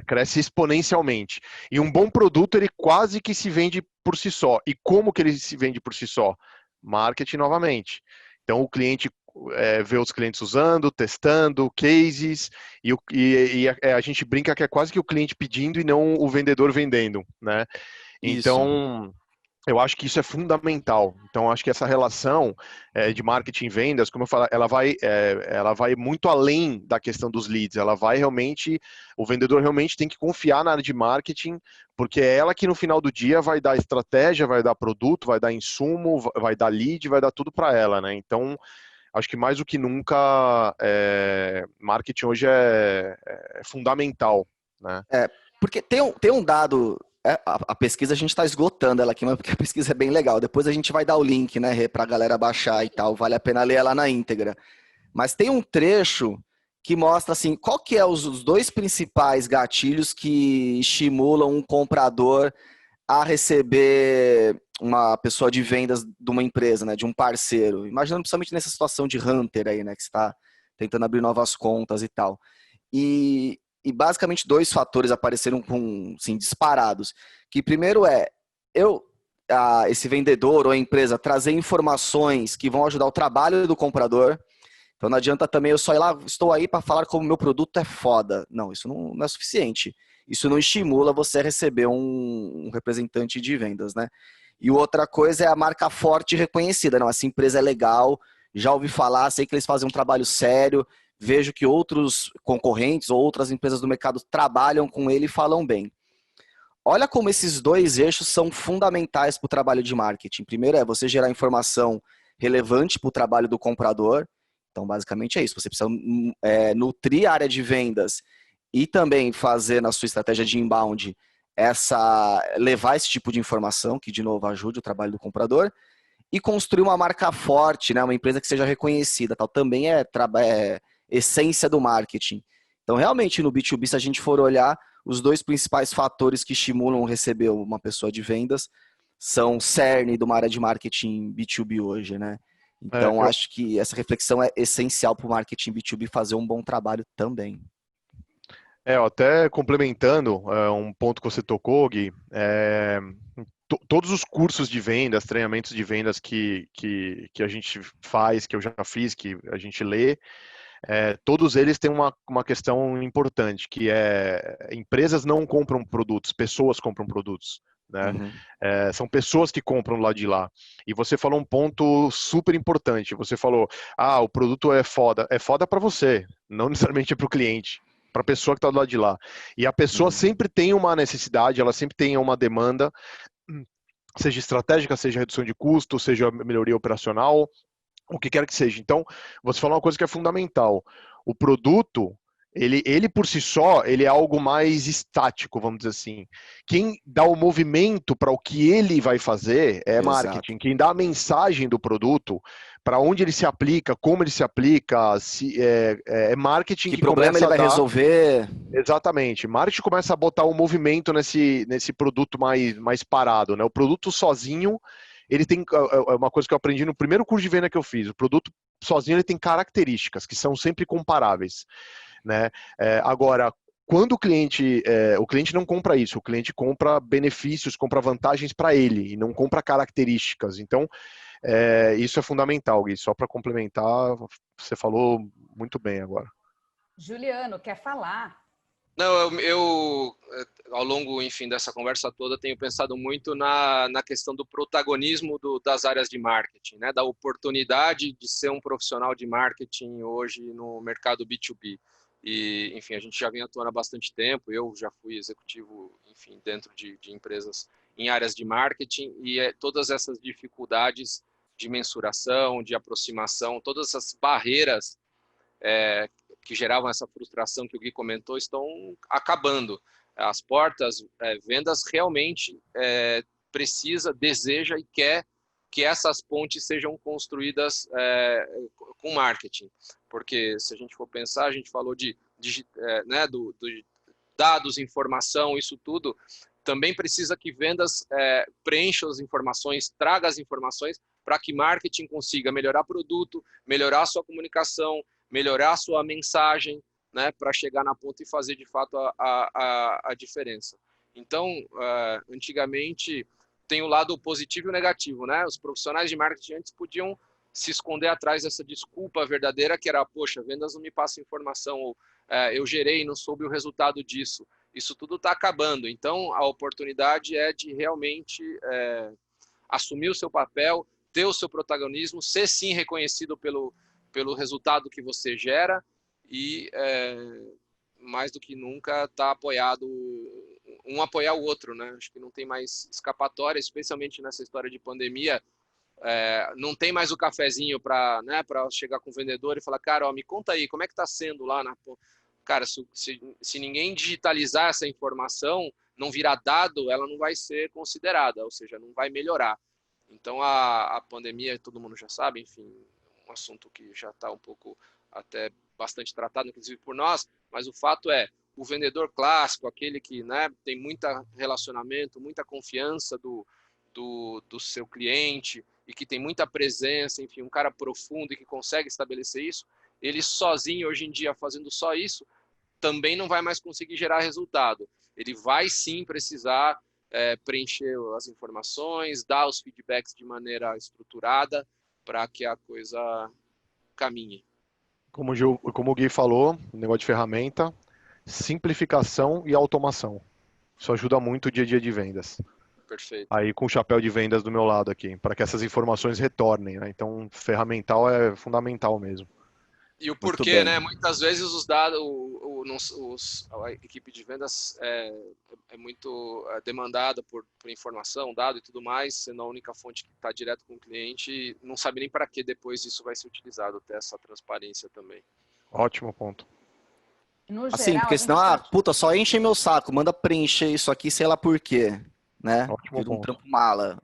cresce exponencialmente. E um bom produto, ele quase que se vende por si só. E como que ele se vende por si só? Marketing novamente. Então, o cliente vê os clientes usando, testando, cases, e a gente brinca que é quase que o cliente pedindo e não o vendedor vendendo, né? Isso. Então, eu acho que isso é fundamental. Então, acho que essa relação de marketing e vendas, como eu falo, ela vai muito além da questão dos leads. Ela vai realmente, o vendedor realmente tem que confiar na área de marketing, porque é ela que no final do dia vai dar estratégia, vai dar produto, vai dar insumo, vai dar lead, vai dar tudo para ela, né? Então, acho que mais do que nunca, marketing hoje é fundamental, né? Porque tem um dado, a pesquisa a gente está esgotando ela aqui, mas porque a pesquisa é bem legal. Depois a gente vai dar o link, né, Rê, para a galera baixar e tal. Vale a pena ler ela na íntegra. Mas tem um trecho que mostra assim, qual que é os dois principais gatilhos que estimulam um comprador a receber uma pessoa de vendas de uma empresa, né, de um parceiro. Imaginando principalmente nessa situação de hunter aí, né, que está tentando abrir novas contas e tal. E basicamente dois fatores apareceram com, assim, disparados. Que primeiro esse vendedor ou a empresa trazer informações que vão ajudar o trabalho do comprador. Então não adianta também eu só ir lá, estou aí para falar como o meu produto é foda. Não, isso não é suficiente. Isso não estimula você a receber um representante de vendas, né? E outra coisa é a marca forte e reconhecida. Não, essa empresa é legal, já ouvi falar, sei que eles fazem um trabalho sério, vejo que outros concorrentes ou outras empresas do mercado trabalham com ele e falam bem. Olha como esses dois eixos são fundamentais para o trabalho de marketing. Primeiro é você gerar informação relevante para o trabalho do comprador. Então, basicamente é isso. Você precisa nutrir a área de vendas e também fazer na sua estratégia de inbound levar esse tipo de informação, que de novo ajude o trabalho do comprador, e construir uma marca forte, né, uma empresa que seja reconhecida. Tal. Também é essência do marketing. Então, realmente, no B2B, se a gente for olhar, os dois principais fatores que estimulam receber uma pessoa de vendas são cerne de uma área de marketing B2B hoje, né? Então, acho que essa reflexão é essencial para o marketing B2B fazer um bom trabalho também. Até complementando um ponto que você tocou, Gui, todos os cursos de vendas, treinamentos de vendas que a gente faz, que eu já fiz, que a gente lê, todos eles têm uma questão importante, que empresas não compram produtos, pessoas compram produtos. Né? Uhum. São pessoas que compram lá de lá. E você falou um ponto super importante. Você falou, o produto é foda para você, não necessariamente é para o cliente, para a pessoa que está do lado de lá. E a pessoa sempre tem uma necessidade, ela sempre tem uma demanda, seja estratégica, seja redução de custo, seja melhoria operacional, o que quer que seja. Então, você falou uma coisa que é fundamental. O produto, ele por si só, ele é algo mais estático, vamos dizer assim. Quem dá o movimento para o que ele vai fazer é marketing. Exato. Quem dá a mensagem do produto, para onde ele se aplica, como ele se aplica, é marketing que problema ele vai resolver. Exatamente. Marketing começa a botar o movimento nesse produto mais parado, né? O produto sozinho, ele tem uma coisa que eu aprendi no primeiro curso de venda que eu fiz. O produto sozinho ele tem características que são sempre comparáveis, né? Agora, quando o cliente não compra isso, o cliente compra benefícios, compra vantagens para ele e não compra características. Então, isso é fundamental, Gui. Só para complementar, você falou muito bem agora. Juliano, quer falar? Não, eu ao longo, enfim, dessa conversa toda, tenho pensado muito na questão do protagonismo das áreas de marketing, né? Da oportunidade de ser um profissional de marketing hoje no mercado B2B. E, enfim, a gente já vem atuando há bastante tempo, eu já fui executivo, enfim, dentro de empresas em áreas de marketing, e todas essas dificuldades de mensuração, de aproximação, todas essas barreiras que geravam essa frustração que o Gui comentou estão acabando. As portas, vendas realmente precisa, deseja e quer que essas pontes sejam construídas com marketing. Porque se a gente for pensar, a gente falou de dados, informação, isso tudo, também precisa que vendas preencham as informações, traga as informações para que marketing consiga melhorar produto, melhorar a sua comunicação, melhorar a sua mensagem, né, para chegar na ponta e fazer de fato a diferença. Então, antigamente tem o lado positivo e o negativo, né? Os profissionais de marketing antes podiam se esconder atrás dessa desculpa verdadeira que era, poxa, vendas não me passa informação, ou eu gerei e não soube o resultado disso. Isso tudo está acabando. Então, a oportunidade é de realmente assumir o seu papel, ter o seu protagonismo, ser sim reconhecido pelo resultado que você gera e, mais do que nunca, tá apoiado, um apoiar o outro, né? Acho que não tem mais escapatória, especialmente nessa história de pandemia. Não tem mais o cafezinho para chegar com o vendedor e falar, cara, ó, me conta aí, como é que tá sendo lá na... Cara, se ninguém digitalizar essa informação, não virar dado, ela não vai ser considerada, ou seja, não vai melhorar. Então, a pandemia, todo mundo já sabe, enfim, um assunto que já está um pouco até bastante tratado, inclusive por nós, mas o fato é, o vendedor clássico, aquele que, né, tem muito relacionamento, muita confiança do seu cliente e que tem muita presença, enfim, um cara profundo e que consegue estabelecer isso, ele sozinho, hoje em dia, fazendo só isso, também não vai mais conseguir gerar resultado. Ele vai sim precisar preencher as informações, dar os feedbacks de maneira estruturada para que a coisa caminhe. Como o Gui falou, negócio de ferramenta, simplificação e automação. Isso ajuda muito o dia a dia de vendas. Perfeito. Aí com o chapéu de vendas do meu lado aqui, para que essas informações retornem, né? Então, ferramental é fundamental mesmo. E o porquê, né? Muitas vezes os dados, a equipe de vendas é muito demandada por informação, dado e tudo mais, sendo a única fonte que está direto com o cliente, não sabe nem para que depois isso vai ser utilizado, ter essa transparência também. Ótimo ponto. No assim, geral, porque senão, puta, só enche meu saco, manda preencher isso aqui, sei lá por quê, né? Ótimo Vira um ponto. trampo mala.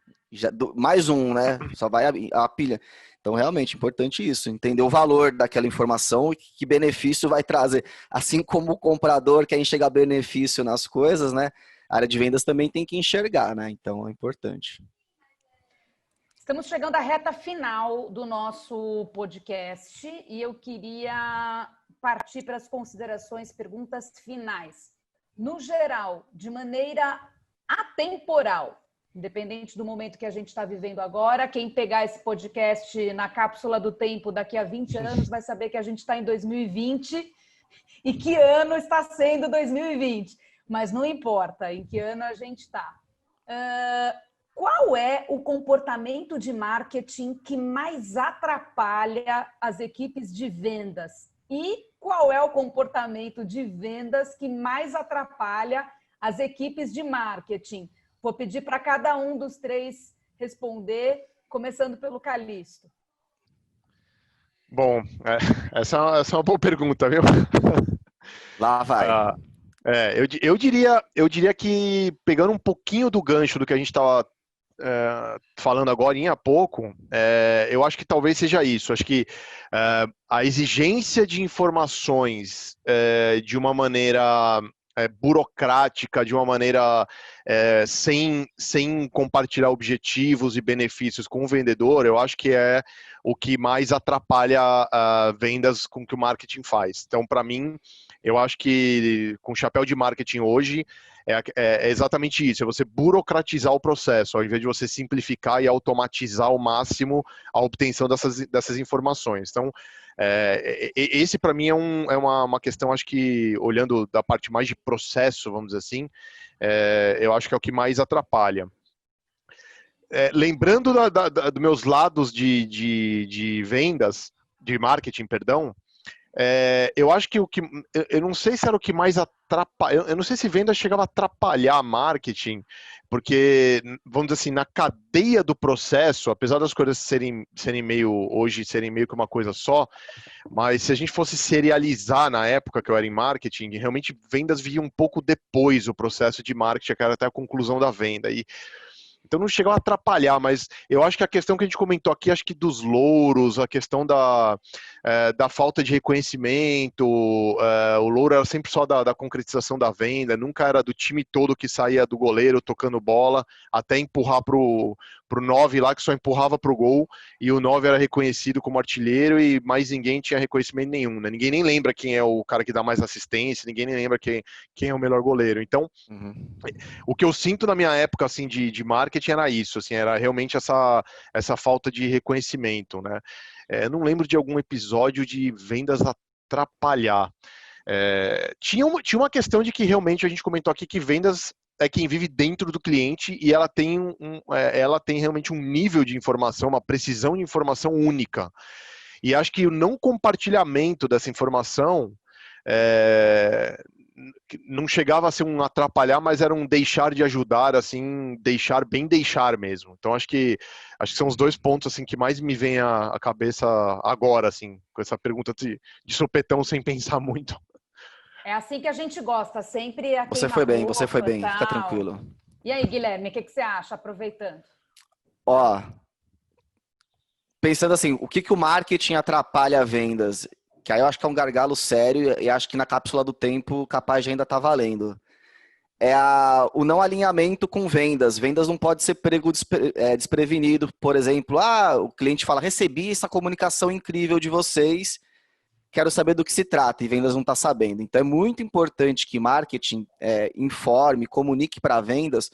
Mais um, né? Só vai a pilha. Então, realmente, importante isso, entender o valor daquela informação e que benefício vai trazer. Assim como o comprador quer enxergar benefício nas coisas, né? A área de vendas também tem que enxergar, né? Então, é importante. Estamos chegando à reta final do nosso podcast e eu queria partir para as considerações, perguntas finais. No geral, de maneira atemporal, independente do momento que a gente está vivendo agora, quem pegar esse podcast na cápsula do tempo daqui a 20 anos vai saber que a gente está em 2020 e que ano está sendo 2020. Mas não importa em que ano a gente está. Qual é o comportamento de marketing que mais atrapalha as equipes de vendas? E qual é o comportamento de vendas que mais atrapalha as equipes de marketing? Vou pedir para cada um dos três responder, começando pelo Calixto. Bom, essa é uma boa pergunta, viu? Lá vai. Eu diria que, pegando um pouquinho do gancho do que a gente estava falando agora há pouco, eu acho que talvez seja isso. Acho que a exigência de informações de uma maneira burocrática, de uma maneira sem compartilhar objetivos e benefícios com o vendedor, eu acho que é o que mais atrapalha vendas com que o marketing faz. Então, para mim, eu acho que com o chapéu de marketing hoje, é exatamente isso, é você burocratizar o processo, ao invés de você simplificar e automatizar ao máximo a obtenção dessas informações. Então, esse para mim é uma questão, acho que, olhando da parte mais de processo, vamos dizer assim, eu acho que é o que mais atrapalha. Lembrando dos meus lados de vendas, de marketing, perdão, eu acho que eu não sei se era o que mais atrapalha, eu não sei se venda chegava a atrapalhar marketing, porque, vamos dizer assim, na cadeia do processo, apesar das coisas serem hoje serem meio que uma coisa só, mas se a gente fosse serializar na época que eu era em marketing, realmente vendas vinham um pouco depois o processo de marketing, que era até a conclusão da venda. Então não chegou a atrapalhar, mas eu acho que a questão que a gente comentou aqui, acho que dos louros, a questão da falta de reconhecimento, o louro era sempre só da concretização da venda, nunca era do time todo que saía do goleiro tocando bola, até empurrar pro 9 lá, que só empurrava pro gol, e o 9 era reconhecido como artilheiro e mais ninguém tinha reconhecimento nenhum, né? Ninguém nem lembra quem é o cara que dá mais assistência, ninguém nem lembra quem é o melhor goleiro. Então, o que eu sinto na minha época assim de marketing era isso, assim, era realmente essa falta de reconhecimento, né? Não lembro de algum episódio de vendas atrapalhar. Tinha uma questão de que realmente a gente comentou aqui que vendas é quem vive dentro do cliente e ela tem realmente um nível de informação, uma precisão de informação única. E acho que o não compartilhamento dessa informação não chegava a ser um atrapalhar, mas era um deixar de ajudar, assim, deixar mesmo. Então acho que são os dois pontos assim que mais me vem à cabeça agora, assim, com essa pergunta de sopetão sem pensar muito. É assim que a gente gosta, sempre a Você foi bem, fica tranquilo. E aí, Guilherme, o que você acha, aproveitando? Ó, pensando assim, o que o marketing atrapalha vendas? Que aí eu acho que é um gargalo sério e acho que na cápsula do tempo capaz de ainda tá valendo. O não alinhamento com vendas. Vendas não pode ser pego desprevenido. Por exemplo, o cliente fala, recebi essa comunicação incrível de vocês, quero saber do que se trata, e vendas não está sabendo. Então é muito importante que marketing informe, comunique para vendas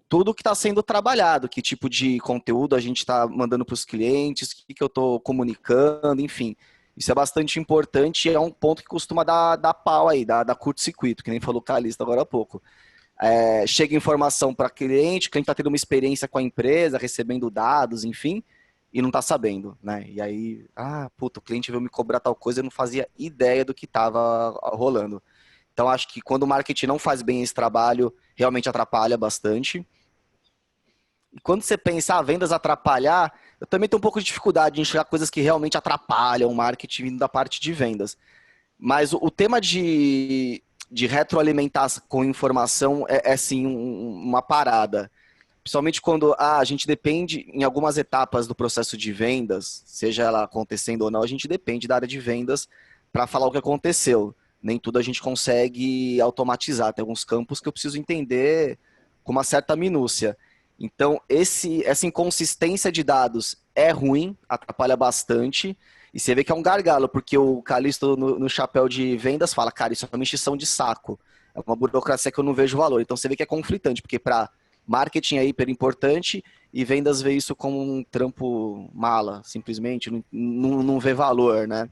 tudo o que está sendo trabalhado, que tipo de conteúdo a gente está mandando para os clientes, o que eu estou comunicando, enfim. Isso é bastante importante e é um ponto que costuma dar pau aí, dar curto-circuito, que nem falou o Calista agora há pouco. Chega informação para o cliente está tendo uma experiência com a empresa, recebendo dados, enfim, e não está sabendo, né? E aí, o cliente veio me cobrar tal coisa, eu não fazia ideia do que estava rolando. Então, acho que quando o marketing não faz bem esse trabalho, realmente atrapalha bastante. E quando você pensa, vendas atrapalhar, eu também tenho um pouco de dificuldade em enxergar coisas que realmente atrapalham o marketing vindo da parte de vendas. Mas o tema de retroalimentar com informação é sim uma parada. Principalmente quando a gente depende, em algumas etapas do processo de vendas, seja ela acontecendo ou não, a gente depende da área de vendas para falar o que aconteceu. Nem tudo a gente consegue automatizar. Tem alguns campos que eu preciso entender com uma certa minúcia. Então, essa inconsistência de dados é ruim, atrapalha bastante, e você vê que é um gargalo, porque o Calixto no chapéu de vendas fala, cara, isso é uma encheção de saco, é uma burocracia que eu não vejo valor. Então, você vê que é conflitante, porque para marketing é hiper importante e vendas vê isso como um trampo mala, simplesmente, não vê valor, né?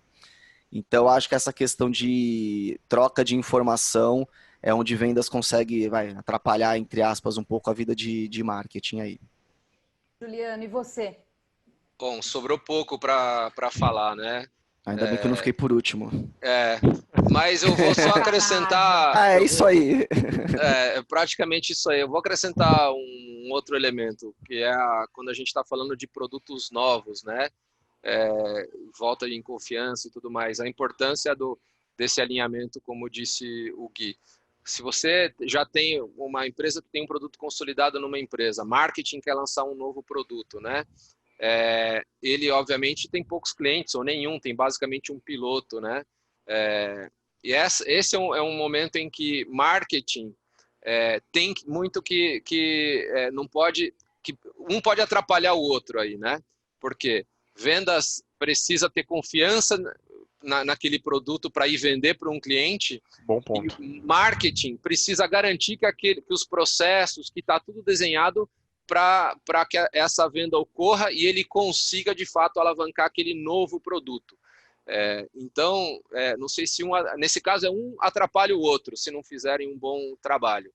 Então, acho que essa questão de troca de informação é onde vendas consegue atrapalhar, entre aspas, um pouco a vida de marketing aí. Juliano, e você? Bom, sobrou pouco para falar, né? Ainda bem que eu não fiquei por último. Mas eu vou só acrescentar... É isso aí. Praticamente isso aí. Eu vou acrescentar um outro elemento, que é quando a gente está falando de produtos novos, né? Volta em confiança e tudo mais. A importância desse alinhamento, como disse o Gui. Se você já tem uma empresa que tem um produto consolidado numa empresa, marketing quer lançar um novo produto, né? Ele, obviamente, tem poucos clientes ou nenhum, tem basicamente um piloto, né? E esse é um momento em que marketing tem muito que não pode... que um pode atrapalhar o outro aí, né? Porque vendas precisa ter confiança naquele produto para ir vender para um cliente. Bom ponto. E marketing precisa garantir que os processos, que está tudo desenhado para que essa venda ocorra e ele consiga, de fato, alavancar aquele novo produto. Então, não sei se nesse caso um atrapalha o outro, se não fizerem um bom trabalho.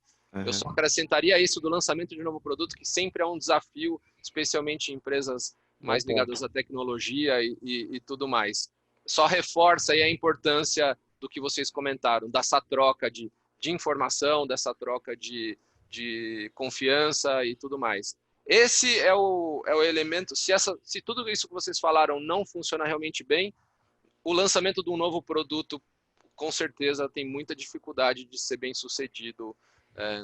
Eu só acrescentaria isso do lançamento de novo produto, que sempre é um desafio, especialmente em empresas mais ligadas à tecnologia e tudo mais. Só reforça aí a importância do que vocês comentaram, dessa troca de informação, dessa troca de confiança e tudo mais. Esse é o elemento. Se tudo isso que vocês falaram não funciona realmente bem, o lançamento de um novo produto, com certeza, tem muita dificuldade de ser bem sucedido.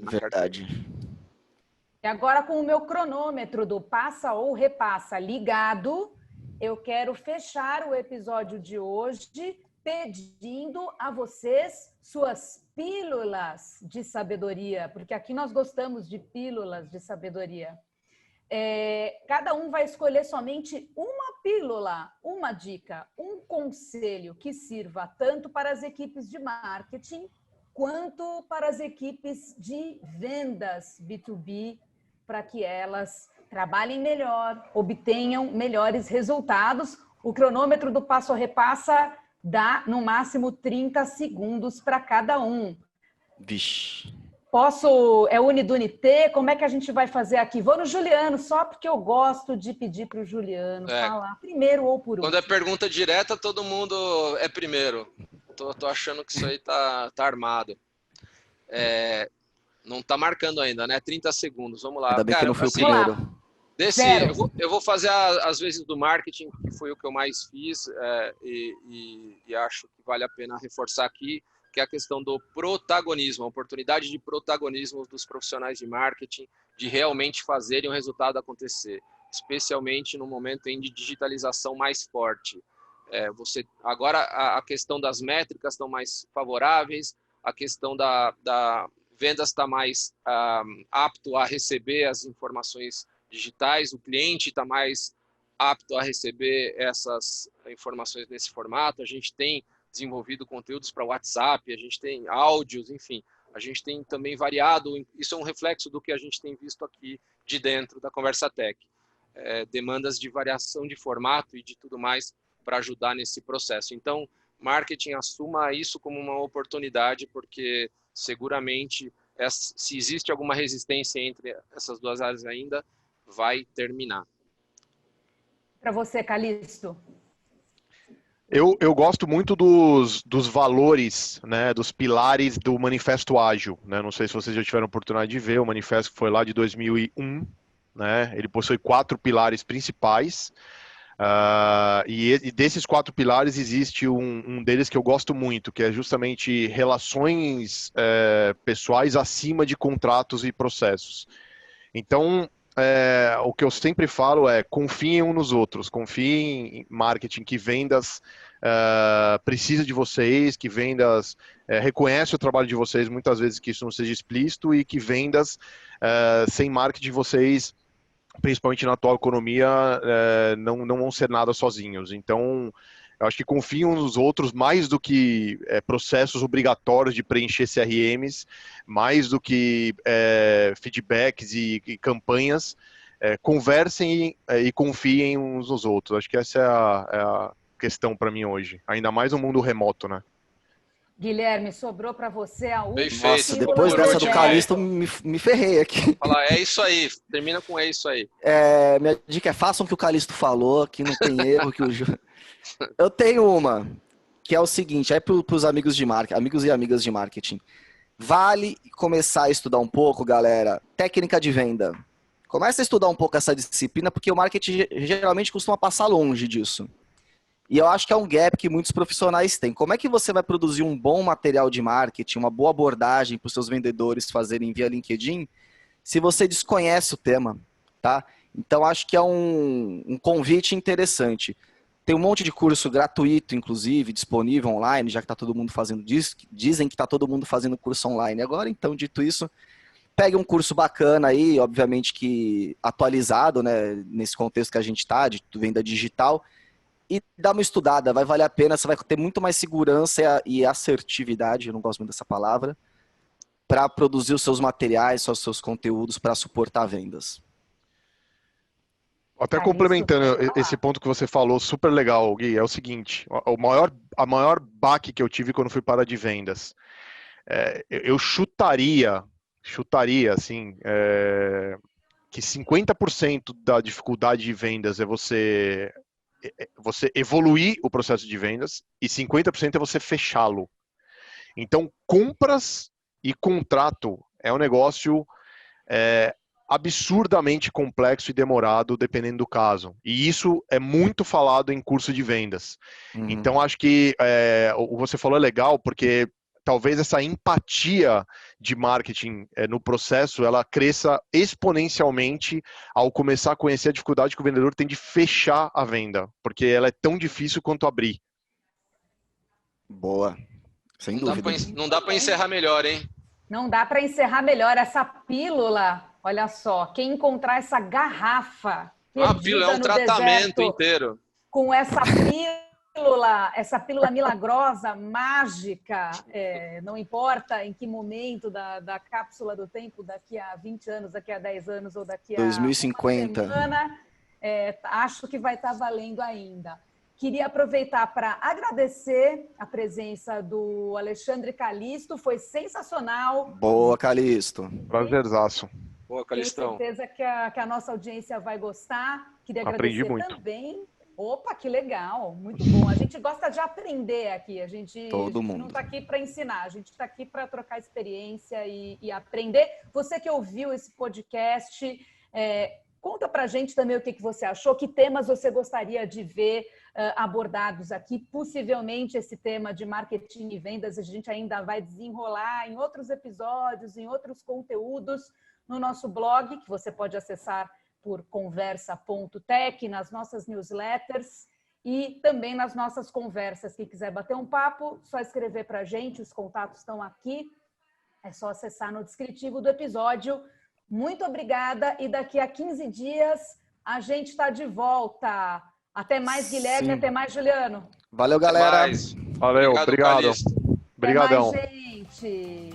Verdade. E agora, com o meu cronômetro do passa ou repassa ligado, eu quero fechar o episódio de hoje pedindo a vocês suas pílulas de sabedoria, porque aqui nós gostamos de pílulas de sabedoria. Cada um vai escolher somente uma pílula, uma dica, um conselho que sirva tanto para as equipes de marketing quanto para as equipes de vendas B2B, para que elas trabalhem melhor, obtenham melhores resultados. O cronômetro do passo a repassa dá no máximo 30 segundos para cada um. Vixe. É Unidunité? Como é que a gente vai fazer aqui? Vou no Juliano, só porque eu gosto de pedir para o Juliano falar primeiro ou por último. Quando é pergunta direta, todo mundo é primeiro. Tô achando que isso aí tá armado. Não tá marcando ainda, né? 30 segundos, vamos lá. Ainda bem que não foi o assim, primeiro. Eu vou fazer às vezes do marketing, que foi o que eu mais fiz, e acho que vale a pena reforçar aqui, que é a questão do protagonismo, a oportunidade de protagonismo dos profissionais de marketing, de realmente fazerem o resultado acontecer, especialmente no momento de digitalização mais forte. Agora a questão das métricas estão mais favoráveis, a questão da vendas está mais apto a receber as informações digitais, o cliente está mais apto a receber essas informações nesse formato. A gente tem desenvolvido conteúdos para WhatsApp, a gente tem áudios, enfim, a gente tem também variado. Isso é um reflexo do que a gente tem visto aqui de dentro da Conversa Tech. Demandas de variação de formato e de tudo mais para ajudar nesse processo. Então, marketing, assuma isso como uma oportunidade, porque seguramente, se existe alguma resistência entre essas duas áreas ainda, vai terminar. Para você, Calixto. Eu gosto muito dos valores, né, dos pilares do Manifesto Ágil, né? Não sei se vocês já tiveram a oportunidade de ver, o manifesto que foi lá de 2001, né? Ele possui 4 pilares principais, e desses 4 pilares existe um deles que eu gosto muito, que é justamente relações pessoais acima de contratos e processos. Então, o que eu sempre falo é: confiem uns nos outros, confiem em marketing, que vendas precisa de vocês, que vendas reconhece o trabalho de vocês, muitas vezes que isso não seja explícito, e que vendas sem marketing vocês, principalmente na atual economia, não vão ser nada sozinhos. Então, eu acho que confiam uns nos outros mais do que processos obrigatórios de preencher CRMs, mais do que feedbacks e campanhas. Conversem e confiem uns nos outros. Acho que essa é a questão para mim hoje. Ainda mais no mundo remoto, né? Guilherme, sobrou para você a última. Nossa, depois dessa do Calixto, me ferrei aqui. Falar, é isso aí. Termina com é isso aí. Minha dica é: façam o que o Calixto falou, que não tem erro. Eu tenho uma, que é o seguinte, para os amigos e amigas de marketing. Vale começar a estudar um pouco, galera, técnica de venda. Começa a estudar um pouco essa disciplina, porque o marketing geralmente costuma passar longe disso. E eu acho que é um gap que muitos profissionais têm. Como é que você vai produzir um bom material de marketing, uma boa abordagem para os seus vendedores fazerem via LinkedIn, se você desconhece o tema, tá? Então, acho que é um convite interessante. Tem um monte de curso gratuito, inclusive, disponível online, já que está todo mundo fazendo disso. Dizem que está todo mundo fazendo curso online agora. Então, dito isso, pegue um curso bacana aí, obviamente que atualizado, né, nesse contexto que a gente está, de venda digital, e dá uma estudada, vai valer a pena, você vai ter muito mais segurança e assertividade, eu não gosto muito dessa palavra, para produzir os seus materiais, os seus conteúdos para suportar vendas. Até complementando esse ponto que você falou, super legal, Gui, é o seguinte, a maior baque que eu tive quando fui para de vendas, eu chutaria assim, que 50% da dificuldade de vendas é você evoluir o processo de vendas e 50% é você fechá-lo. Então, compras e contrato é um negócio absurdamente complexo e demorado, dependendo do caso. E isso é muito falado em curso de vendas. Então, acho que o que você falou é legal, porque talvez essa empatia de marketing no processo, ela cresça exponencialmente ao começar a conhecer a dificuldade que o vendedor tem de fechar a venda, porque ela é tão difícil quanto abrir. Boa. Sem dúvida. Não dá para encerrar melhor, hein? Não dá para encerrar melhor essa pílula. Olha só, quem encontrar essa garrafa pílula é um tratamento inteiro. Com essa pílula milagrosa, mágica, não importa em que momento da cápsula do tempo, daqui a 20 anos, daqui a 10 anos ou daqui a 2050. uma semana, acho que vai estar valendo ainda. Queria aproveitar para agradecer a presença do Alexandre Calisto, foi sensacional. Boa, Calisto. Prazerzaço. Boa, Calistão. Tenho certeza que a nossa audiência vai gostar. Queria Aprendi agradecer muito. Também. Opa, que legal, muito bom. A gente gosta de aprender aqui, a gente não está aqui para ensinar, a gente está aqui para trocar experiência e aprender. Você que ouviu esse podcast, conta para a gente também o que você achou, que temas você gostaria de ver abordados aqui. Possivelmente esse tema de marketing e vendas a gente ainda vai desenrolar em outros episódios, em outros conteúdos no nosso blog, que você pode acessar por conversa.tech, nas nossas newsletters e também nas nossas conversas. Quem quiser bater um papo, só escrever para a gente, os contatos estão aqui, é só acessar no descritivo do episódio. Muito obrigada e daqui a 15 dias a gente está de volta. Até mais, Guilherme, até mais, Juliano. Valeu, galera. Valeu, obrigado. Obrigadão. Até mais, gente.